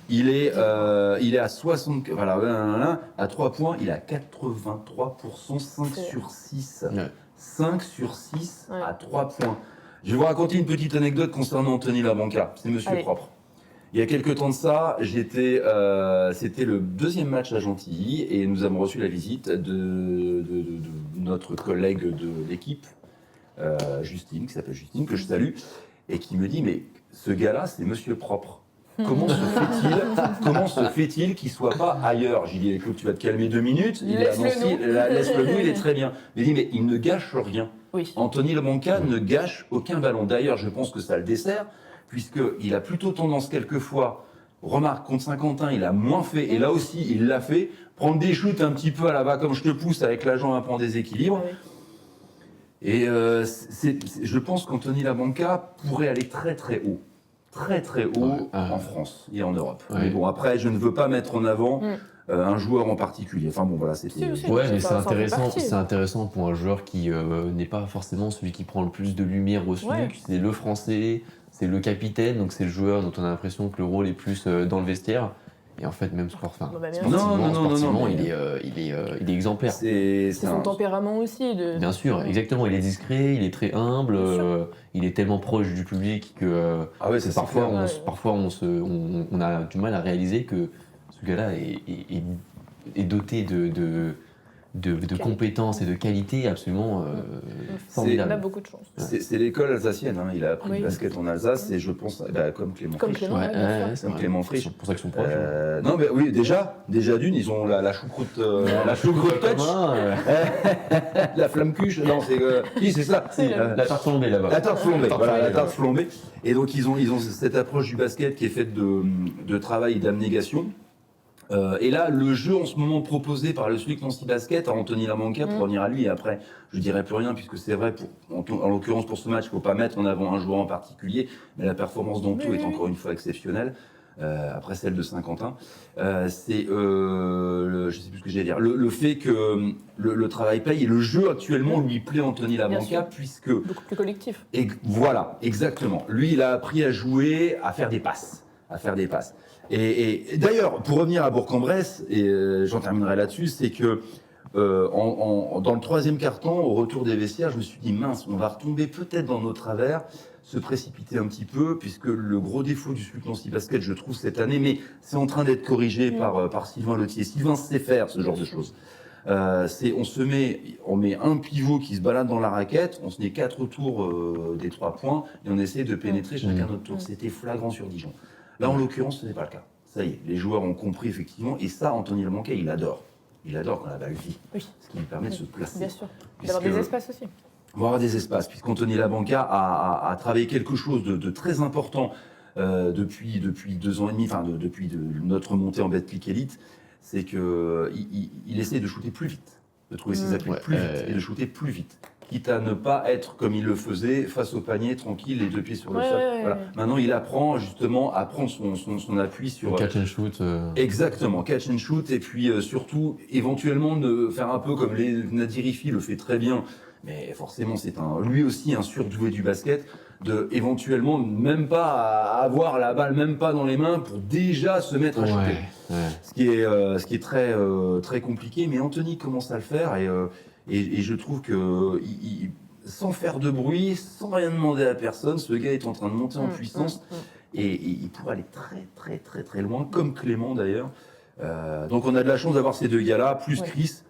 Il est à 60. Voilà, à 3 points, il est à 83%, 5 C'est- sur 6. Ouais. 5 sur 6 Ouais. à 3 points. Je vais vous raconter une petite anecdote concernant Anthony Labanca. C'est monsieur Allez. propre. Il y a quelques temps de ça, c'était le deuxième match à Gentilly et nous avons reçu la visite de notre collègue de l'équipe, Justine, qui s'appelle Justine, que je salue, et qui me dit, mais ce gars-là, c'est monsieur propre. Comment se fait-il qu'il soit pas ailleurs? J'ai dit, écoute, tu vas te calmer 2 minutes. Il est à Nancy, laisse-le nous, il est très bien. Il dit, mais il ne gâche rien. Oui. Anthony Labanca ne gâche aucun ballon. D'ailleurs, je pense que ça le dessert, puisqu'il a plutôt tendance quelquefois, remarque, contre Saint-Quentin, il a moins fait, et là aussi, il l'a fait, prendre des shoots un petit peu à la bas comme je te pousse, avec la jambe un peu en déséquilibre. Ouais. Et je pense qu'Anthony Labanca pourrait aller très très haut. Très très haut en France et en Europe. Ouais. Mais bon, après, je ne veux pas mettre en avant Mm. Un joueur en particulier. Enfin bon, voilà, c'était... Si, si. Ouais, C'est mais pas- c'est ça en fait intéressant. partie. C'est intéressant pour un joueur qui n'est pas forcément celui qui prend le plus de lumière au SMUC. Ouais. C'est le Français, c'est le capitaine, donc c'est le joueur dont on a l'impression que le rôle est plus dans le vestiaire. Et en fait, même sportivement, Non, bah, bien Non, il est exemplaire. C'est C'est son tempérament aussi. Bien sûr, exactement. Il est discret, il est très humble, Bien sûr. il est tellement proche du public que Ah ouais, c'est parfois, clair. on a du mal à réaliser que ce gars-là est doté de compétences et de qualités absolument On formidables. a beaucoup de chance. C'est l'école alsacienne. Hein. Il a appris Oui. le basket en Alsace et je pense, comme Clément Comme Frisch. Clément. Ouais, Ouais, bien sûr. ouais, c'est Comme vrai. Clément Frisch. C'est pour ça qu'ils sont proches. Non, mais oui, déjà d'une, ils ont la choucroute, la choucroute touch, la flamme cuche. Non, c'est ça. La tarte flambée là-bas. La tarte flambée, Tarte voilà, flambée, la tarte flambée. Et donc ils ont cette approche du basket qui est faite de travail et d'abnégation. Et là, le jeu en ce moment proposé par le SLUC Nancy Basket à Anthony Labanca, pour revenir à lui, et après je dirai plus rien puisque c'est vrai, en l'occurrence pour ce match, il ne faut pas mettre en avant un joueur en particulier, mais la performance d'Anto est encore une fois exceptionnelle. Après celle de Saint-Quentin, je sais plus ce que j'allais dire, le fait que le travail paye et le jeu actuellement lui plaît Anthony Bien Labanca sûr. puisque Beaucoup plus collectif. voilà, exactement. Lui, il a appris à jouer, à faire des passes. Et d'ailleurs, pour revenir à Bourg-en-Bresse, et j'en terminerai là-dessus, c'est que dans le troisième quart-temps, au retour des vestiaires, je me suis dit mince, on va retomber peut-être dans nos travers, se précipiter un petit peu, puisque le gros défaut du Sultan Sea Basket, je trouve cette année, mais c'est en train d'être corrigé par Sylvain Leutier. Sylvain sait faire ce genre de choses. On met un pivot qui se balade dans la raquette, on se met 4 tours des 3 points et on essaie de pénétrer chacun notre tour. C'était flagrant sur Dijon. Là, en l'occurrence, ce n'est pas le cas. Ça y est, les joueurs ont compris effectivement, et ça, Anthony Lebanquet, il adore. Il adore quand la balle vit, ce qui lui permet de se placer. Bien sûr, d'avoir des espaces aussi. On va avoir des espaces, puisqu'Anthony Labanca a travaillé quelque chose de très important depuis 2 ans et demi, enfin depuis notre montée en Betclic Elite, c'est qu'il essaie de shooter plus vite, de trouver ses appuis plus vite et de shooter plus vite, quitte à ne pas être comme il le faisait face au panier, tranquille, les 2 pieds sur le sol. Voilà. Maintenant, il apprend justement à prendre son appui sur... Catch and shoot. Exactement, catch and shoot, et puis surtout, éventuellement, de faire un peu comme Nadir Rifi le fait très bien, mais forcément, c'est lui aussi un surdoué du basket, de éventuellement même pas avoir la balle, même pas dans les mains, pour déjà se mettre à shooter. Ce qui est très, très compliqué, mais Anthony commence à le faire, et je trouve que sans faire de bruit, sans rien demander à personne, ce gars est en train de monter en puissance, et il pourrait aller très, très, très, très loin, comme Clément d'ailleurs. Donc on a de la chance d'avoir ces 2 gars-là, plus Chris,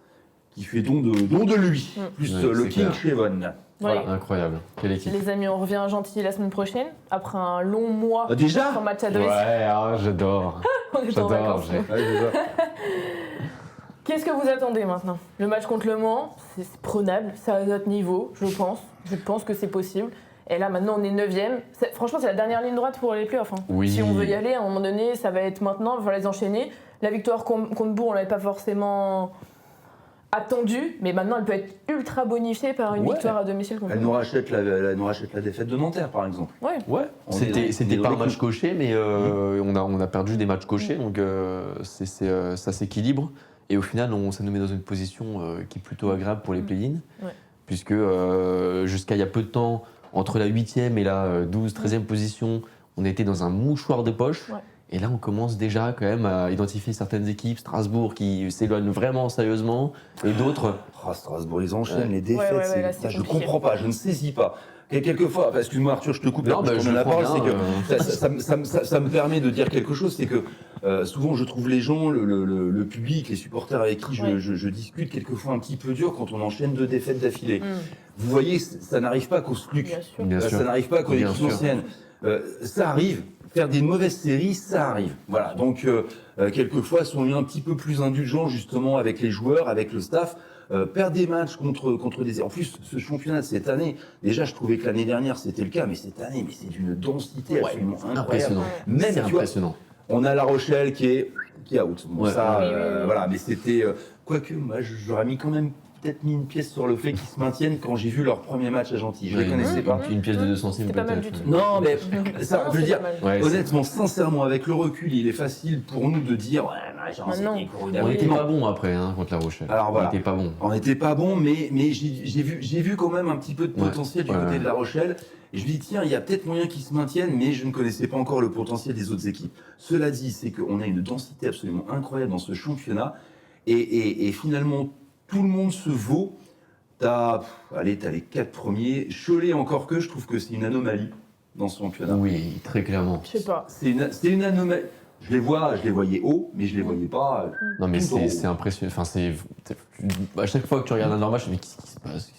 qui fait don de lui, plus le King Chevon. Voilà. Incroyable, quelle équipe. Les amis, on revient à Gentilly la semaine prochaine, après un long mois déjà sans match à domicile. Ouais, j'adore. On est en vacances. Qu'est-ce que vous attendez maintenant? Le match contre Le Mans, c'est prenable, c'est à notre niveau, je pense. Je pense que c'est possible. Et là, maintenant, on est 9e. Franchement, c'est la dernière ligne droite pour les playoffs. Oui. Si on veut y aller, à un moment donné, ça va être maintenant, il va les enchaîner. La victoire contre Bourg, on l'avait pas forcément attendue, mais maintenant, elle peut être ultra bonifiée par une victoire à domicile contre Elle nous rachète la défaite de Nanterre, par exemple. Ouais. C'était pas un match coché, mais on a perdu des matchs cochés, donc ça s'équilibre. Et au final, ça nous met dans une position qui est plutôt agréable pour les play-in, puisque jusqu'à il y a peu de temps, entre la 8e et la 13e position, on était dans un mouchoir de poche. Et là, on commence déjà quand même à identifier certaines équipes, Strasbourg qui s'éloignent vraiment sérieusement, et d'autres... Strasbourg, ils enchaînent les défaites, ça, je comprends pas, je ne saisis pas. Quelquefois, excuse-moi Arthur, je te coupe, non, je la parole, c'est que ça me permet de dire quelque chose, c'est que souvent je trouve les gens, le public, les supporters avec qui je discute, quelquefois un petit peu dur quand on enchaîne 2 défaites d'affilée. Vous voyez, ça n'arrive pas qu'au SLUC, ça n'arrive pas qu'aux équipes anciennes. Ça arrive, faire des mauvaises séries, ça arrive. Voilà, donc quelquefois, soyons un petit peu plus indulgents justement avec les joueurs, avec le staff. Perdre des matchs contre des... En plus, ce championnat de cette année, déjà je trouvais que l'année dernière c'était le cas, mais cette année, c'est d'une densité absolument incroyable. Impressionnant. Même, c'est impressionnant. On a La Rochelle qui est out. Bon, voilà, mais c'était... quoique, moi j'aurais quand même peut-être mis une pièce sur le fait qu'ils se maintiennent quand j'ai vu leur premier match à Gentilly. Je les connaissais pas. Une pièce de 200 centimes peut-être. Non, mais ça, je veux dire, honnêtement, sincèrement, avec le recul, il est facile pour nous de dire on n'était pas bon après contre La Rochelle. Alors voilà, on n'était pas bon. On n'était pas bon, mais j'ai vu quand même un petit peu de potentiel du côté de La Rochelle. Et je me dis, tiens, il y a peut-être moyen qu'ils se maintiennent, mais je ne connaissais pas encore le potentiel des autres équipes. Cela dit, c'est qu'on a une densité absolument incroyable dans ce championnat. Et finalement, tout le monde se vaut. T'as les 4 premiers. Cholet, encore que, je trouve que c'est une anomalie dans ce championnat. Oui, très clairement. Je sais pas. C'est une anomalie. Je les voyais haut, mais je les voyais pas. Non, mais c'est impressionnant. Enfin, à chaque fois que tu regardes un normal, je me dis, qu'est-ce qui se passe?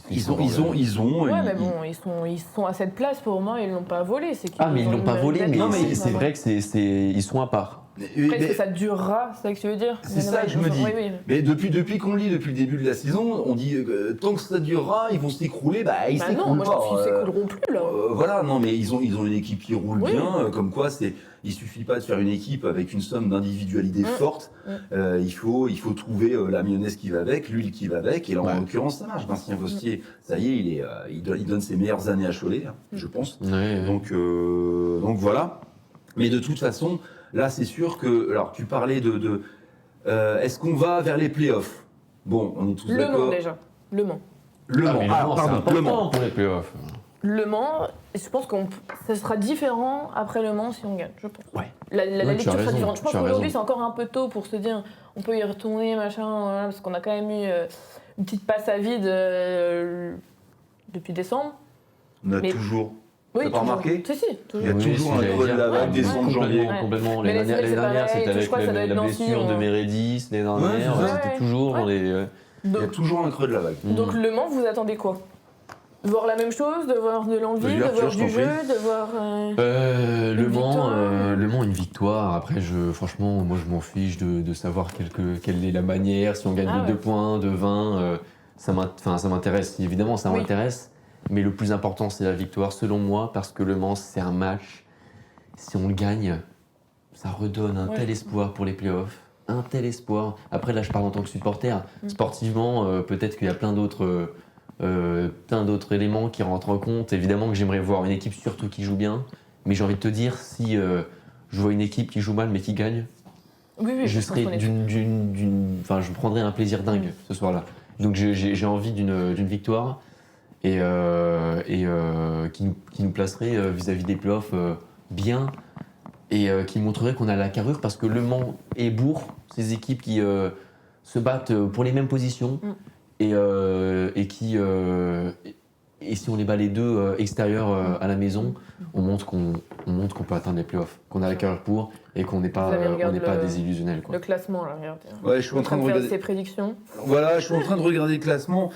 Ils ont. Ouais, mais bon, ils sont à cette place pour le moment, ils l'ont pas volé. Mais ils l'ont pas volé, mais c'est vrai que ils sont à part. Est-ce que ça durera, c'est ça que tu veux dire? C'est ça que je me dis. Mais depuis qu'on le lit, depuis le début de la saison, on dit tant que ça durera, ils vont s'écrouler. Ils s'écroulent pas. Moi, je pense qu'ils s'écrouleront plus là. Voilà, non, mais ils ont une équipe qui roule bien. Comme quoi, il suffit pas de faire une équipe avec une somme d'individualité forte. Il faut trouver la mayonnaise qui va avec, l'huile qui va avec. Et là, en l'occurrence, ça marche. Bastien Vostier, ça y est, il donne ses meilleures années à Cholet, je pense. Donc voilà. Mais de toute façon. Là, c'est sûr que... Alors, tu parlais de est-ce qu'on va vers les playoffs? Bon, on est tous d'accord. Le Mans déjà. Le Mans. Le Mans, c'est important pour les playoffs. Le Mans, je pense que ça sera différent après Le Mans si on gagne, je pense. Ouais. La Ouais, tu lecture as sera raison, différente. Je pense tu as qu'aujourd'hui, raison. c'est encore un peu tôt pour se dire on peut y retourner, machin, voilà, parce qu'on a quand même eu une petite passe à vide depuis décembre. On a Mais- toujours. Oui, T'as pas toujours. remarqué Si, toujours. Il y a toujours un j'allais creux de dire. la vague Ouais, décembre, janvier. Ouais. Complètement. Mais les L'année semaines, c'est dernière, pareil, c'était je avec crois que ça doit être la Nancy, blessure de on- Meredith l'année Ouais, dernière. c'est ça. C'était Ouais. toujours dans les. Il y a Donc, toujours un creux de la vague. donc Le Mans, vous attendez quoi? De voir la même chose, de voir de l'envie, Vas-y, de Arthur, voir je t'en du jeu, prie. de voir... Le Une Mans, victoire. Le Mans, une victoire. Après, franchement, moi, je m'en fiche de savoir quelle est la manière, si on gagne Ah de ouais. 2 points, de 20. Ça m'intéresse, évidemment, ça Oui. m'intéresse. Mais le plus important, c'est la victoire, selon moi, parce que Le Mans, c'est un match. Si on le gagne, ça redonne un Ouais. tel espoir pour les playoffs. Un tel espoir. Après, là, je parle en tant que supporter. Sportivement, peut-être qu'il y a plein d'autres éléments qui rentrent en compte. Évidemment que j'aimerais voir une équipe surtout qui joue bien. Mais j'ai envie de te dire, si je vois une équipe qui joue mal mais qui gagne, Oui, oui, je pense serais qu'on est- enfin, je prendrais un plaisir dingue ce soir-là. Donc j'ai envie d'une victoire et qui nous placerait vis-à-vis des playoffs bien et qui montrerait qu'on a la carrure parce que Le Mans et Bourg, ces équipes qui se battent pour les mêmes positions et si on les bat les deux extérieurs à la maison, on montre qu'on peut atteindre les playoffs, qu'on a la carrure pour et qu'on n'est pas, Vous avez regardé pas le- désillusionnel. Quoi. Le classement, là, regardez. Ouais, je suis en train de faire regarder. ses prédictions. Voilà, je suis en train de regarder le classement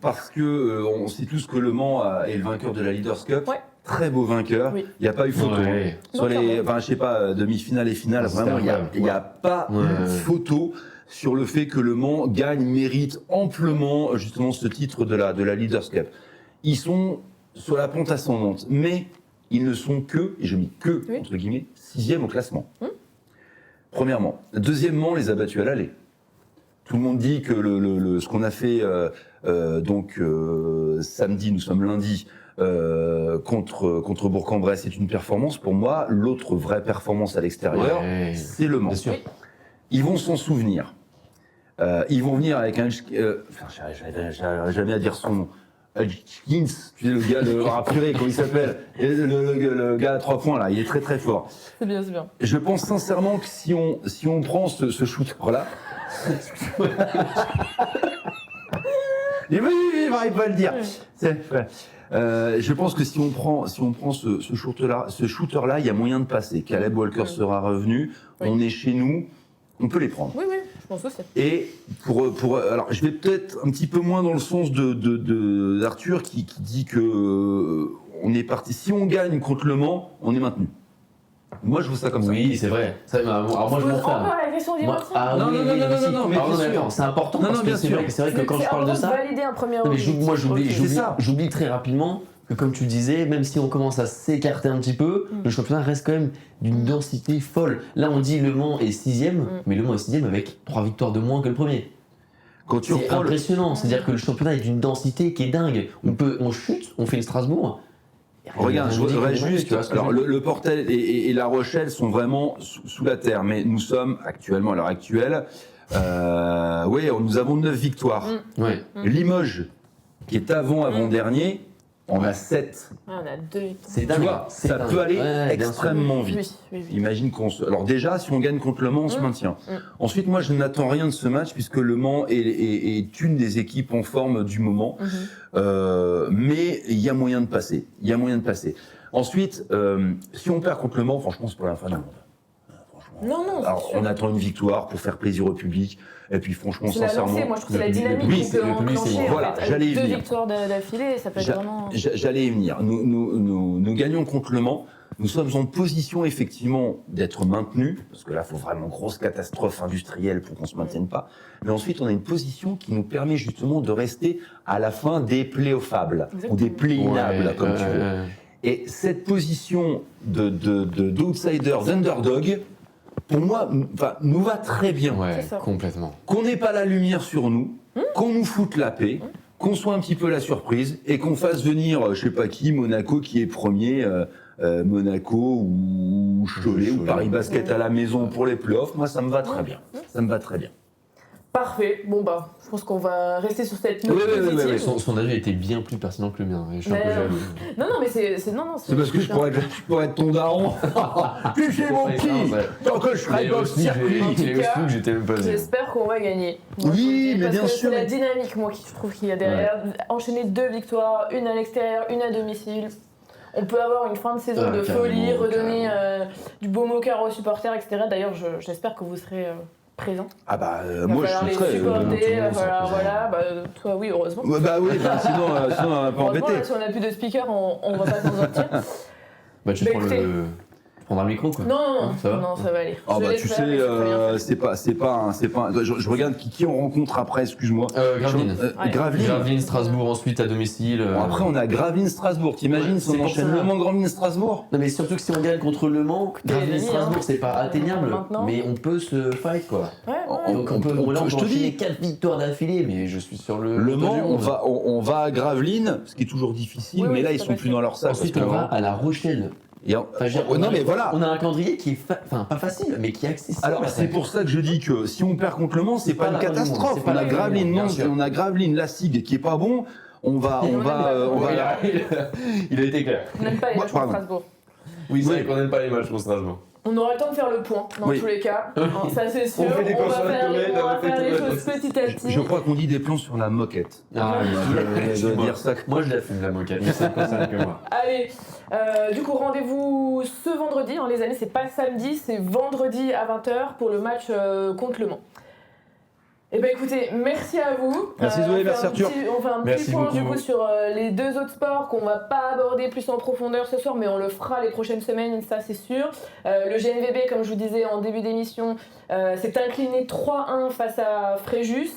parce que on sait tous que Le Mans est le vainqueur de la Leaders Cup. Ouais. Très beau vainqueur. Oui. Il n'y a pas eu photo. Ouais. Sur Non, les, clairement. enfin, je sais pas, demi-finale et finale, Ah, c'était vraiment, incroyable. il n'y a pas Ouais. eu photo sur le fait que Le Mans gagne, mérite amplement justement ce titre de la Leaders Cup. Ils sont sur la pente ascendante, mais ils ne sont que, et je mets que, Oui. entre guillemets, 6e au classement. Premièrement. Deuxièmement, les a battus à l'aller. Tout le monde dit que ce qu'on a fait samedi, nous sommes lundi, contre Bourg-en-Bresse est une performance. Pour moi, l'autre vraie performance à l'extérieur, Ouais. c'est Le Mans. Bien sûr. Oui. Ils vont s'en souvenir. Ils vont venir avec un... j'arrive jamais à dire son nom. Hutchins, tu sais, le gars, purée, comment il s'appelle le gars à 3 points, là, il est très très fort. C'est bien, c'est bien. Je pense sincèrement que si on prend ce shooter-là... il va pas le dire. Je pense que si on prend ce shooter-là, il y a moyen de passer. Caleb Walker sera revenu, Oui. on est chez nous, on peut les prendre. Oui, oui, je pense aussi. Et alors je vais peut-être un petit peu moins dans le sens d'Arthur qui dit que on est parti. Si on gagne contre Le Mans, on est maintenu. Moi je vois ça comme ça. Oui, c'est vrai. Alors moi je m'en fais. Encore la question du Moi, maintien. Non, oui, non, oui, non, oui, non, si. non, mais Alors, bien sûr. d'accord, c'est important Non, parce non, que bien c'est sûr. vrai que quand je parle de ça, valider un premier non, mais objectif. moi j'oublie, Ok. C'est ça. j'oublie très rapidement que comme tu disais, même si on commence à s'écarter un petit peu, le championnat reste quand même d'une densité folle. Là on dit Le Mans est 6ème, mais Le Mans est 6ème avec 3 victoires de moins que le premier. Quand tu C'est reprends le... impressionnant, c'est-à-dire que le championnat est d'une densité qui est dingue. On chute, on fait le Strasbourg. Regarde, je voudrais juste. Tu vois ce que Alors, je veux dire le Portel et La Rochelle sont vraiment sous la terre, mais nous sommes actuellement, à l'heure actuelle, nous avons 9 victoires. Ouais. Limoges, qui est avant-dernier, on a 7. Ah, on a 2. C'est Tu dingue. vois, c'est ça dingue. peut aller Ouais, bien sûr. extrêmement vite. Oui, oui, oui. Imagine qu'on se... Alors déjà, si on gagne contre Le Mans, on se maintient. Ensuite, moi, je n'attends rien de ce match puisque Le Mans est une des équipes en forme du moment. Mais il y a moyen de passer. Il y a moyen de passer. Ensuite, si on perd contre Le Mans, franchement, c'est pas la fin du monde. Franchement. Non, non, c'est Alors, sûr. on attend une victoire pour faire plaisir au public. Et puis, franchement, C'est la sincèrement... lancée, moi je trouve que c'est la dynamique Oui, qu'on c'est peut le public, c'est enclencher. bon. Voilà, en fait. j'allais y Avec 2 venir. victoires d'affilée, ça peut être vraiment... J'allais y venir. Nous gagnons contre Le Mans. Nous sommes en position effectivement d'être maintenus, parce que là, il faut vraiment grosse catastrophe industrielle pour qu'on se maintienne pas. Mais ensuite, on a une position qui nous permet justement de rester à la fin des playoffables ou des play-inables, Ouais, comme tu veux. Et cette position d'outsider, d'underdog, pour moi, nous va très bien. Ouais, C'est ça. complètement. Qu'on n'ait pas la lumière sur nous, qu'on nous foute la paix, qu'on soit un petit peu la surprise et qu'on fasse venir, je sais pas qui, Monaco qui est premier, Monaco ou Cholet ou Paris Basket à la maison pour les playoffs. Moi, ça me va très bien. Ça me va très bien. Parfait. Bon bah, je pense qu'on va rester sur cette note Oui, positive. Son avis était bien plus pertinent que le mien. Et je suis un peu Mais, jaloux. Non, non, mais c'est C'est parce que je pourrais être ton daron. Tu sais mon petit, tant que je serai dans le circuit. En tout Il est cas, aussi que j'étais même pas. J'espère qu'on va gagner. Moi, Oui, je vous le dis, mais parce bien que sûr. C'est la dynamique, moi, qui je trouve qu'il y a derrière. Enchaîner 2 victoires, une à l'extérieur, une à domicile. On peut avoir une fin de saison de folie, carrément, redonner du beau moqueur aux supporters, etc. D'ailleurs, j'espère que vous serez présents. Ah bah Il va moi je falloir suis très. les supporter, monde sera présent. voilà. Bah, toi, oui, heureusement. Bah oui, sinon on va pas Heureusement, embêter. là, si on n'a plus de speaker, on va pas s'en sortir. Bah, tu Bah, prends écoutez. prendre un micro, quoi. Non, Ça va non, ça va aller. Ah Je bah l'ai tu fait, sais, mais c'est très bien fait. c'est pas. Je regarde qui on rencontre après. Excuse-moi. Gravelines. Ouais. Gravelines. Gravelines, Strasbourg ensuite à domicile. Bon, après on a Gravelines Strasbourg. T'imagines Ouais, si on c'est pour enchaîne ça. Le Mans Gravelines Strasbourg. Non mais surtout que si on gagne contre Le Mans, Gravelines les amis, Strasbourg hein. c'est pas atteignable, Maintenant. mais on peut se fight quoi. Ouais. Donc on peut je te enchaîner dis. 4 victoires d'affilée, mais je suis sur le. Le top du Mans, monde. on va à Gravelines, ce qui est toujours difficile, Oui, mais oui, là tout ils à sont fait. plus dans leur salle. Ensuite parce on que va vraiment- à La Rochelle. Et Enfin, je veux dire, non mais voilà. On a un calendrier qui est pas facile, mais qui est accessible. Alors c'est pour ça que je dis que si on perd contre Le Mans, c'est pas pas une la fin du monde, catastrophe. c'est pas On la a fin du Gravelines, monde, bien non, sûr. on a Gravelines, Lassig qui est pas bon. On va. Il a été clair. On n'aime pas les Ouais, matchs contre pardon. Strasbourg. Oui, c'est Oui. vrai qu'on n'aime pas les matchs contre Strasbourg. On aura le temps de faire le point dans Oui. tous les cas. Hein, ça c'est sûr. On fait des va plans sur la faire, comète, on va on fait faire tout les le choses reste. petit à petit. Je crois qu'on dit des plans sur la moquette. Ah, Je dois dire ça. Moi je la fume la moquette, mais ça ne concerne que moi. Allez, du coup rendez-vous ce vendredi, hein, les amis, c'est pas samedi, c'est vendredi à 20h pour le match contre Le Mans. Eh ben écoutez, merci à vous. Merci Zoé, on fait merci un Arthur. on fait un Merci petit point du beaucoup. coup sur les 2 autres sports qu'on va pas aborder plus en profondeur ce soir, mais on le fera les prochaines semaines, ça c'est sûr. Le GNVB, comme je vous disais en début d'émission, s'est incliné 3-1 face à Fréjus.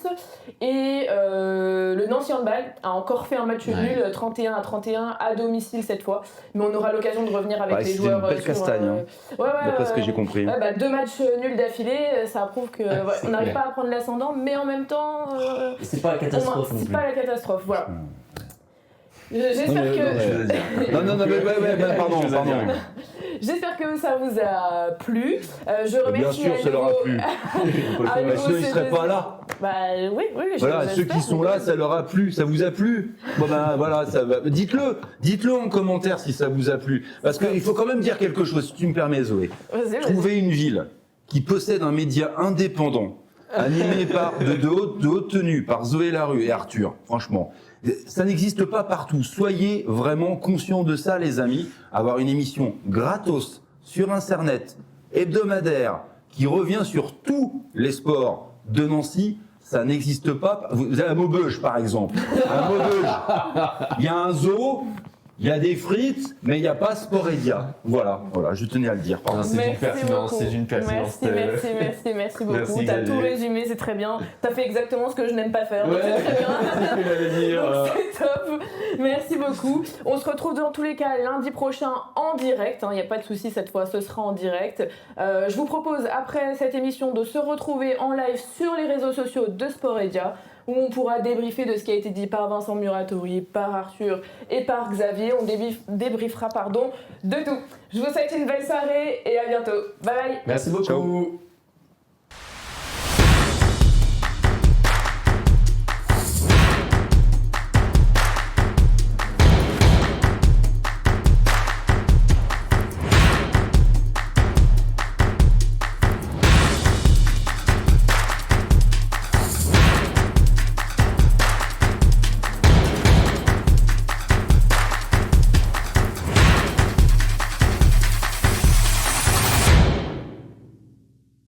Et le Nancy Handball a encore fait un match Ouais. nul, 31-31 à domicile cette fois. Mais on aura l'occasion de revenir avec Ouais, les c'était joueurs. une belle castagne, D'après ce que j'ai compris. Ouais, bah, 2 matchs nuls d'affilée, ça prouve que on n'arrive pas à prendre l'ascendant, mais en même temps, C'est pas la catastrophe non c'est plus. pas la catastrophe. Voilà. J'espère que. Non, pardon. J'espère que ça vous a plu. Je Bien remercie sûr, à ça leur a nouveau- plu. à nouveau Sinon, ils ces seraient deux- pas là. Bah oui, Voilà, j'espère. ceux qui sont là, ça leur a plu, ça vous a plu. Bon ben voilà, ça va. Dites-le en commentaire si ça vous a plu. Parce qu'il faut quand même dire quelque chose, si tu me permets Zoé. Vas-y. Trouver une ville qui possède un média indépendant, animé par de haute tenue, par Zoé Larue et Arthur, franchement. Ça n'existe pas partout. Soyez vraiment conscients de ça, les amis. Avoir une émission gratos sur Internet, hebdomadaire, qui revient sur tous les sports de Nancy, ça n'existe pas. Vous avez un Maubeuge, par exemple. Un Maubeuge. Il y a un zoo, il y a des frites, mais il n'y a pas Sporedia. Voilà, je tenais à le dire. Pardon. Non, c'est d'une pertinence, beaucoup. c'est d'une pertinence. Merci beaucoup. Merci, T'as tout Xavier. résumé, c'est très bien. T'as fait exactement ce que je n'aime pas faire. donc Ouais, c'est très bien. c'est ce que j'allais dire. Donc, c'est top. Merci beaucoup. On se retrouve dans tous les cas lundi prochain en direct. Il n'y a pas de souci, cette fois, ce sera en direct. Je vous propose, après cette émission, de se retrouver en live sur les réseaux sociaux de Sporedia, où on pourra débriefer de ce qui a été dit par Vincent Muratori, par Arthur et par Xavier. On débriefera de tout. Je vous souhaite une belle soirée et à bientôt. Bye bye. Merci beaucoup. Ciao.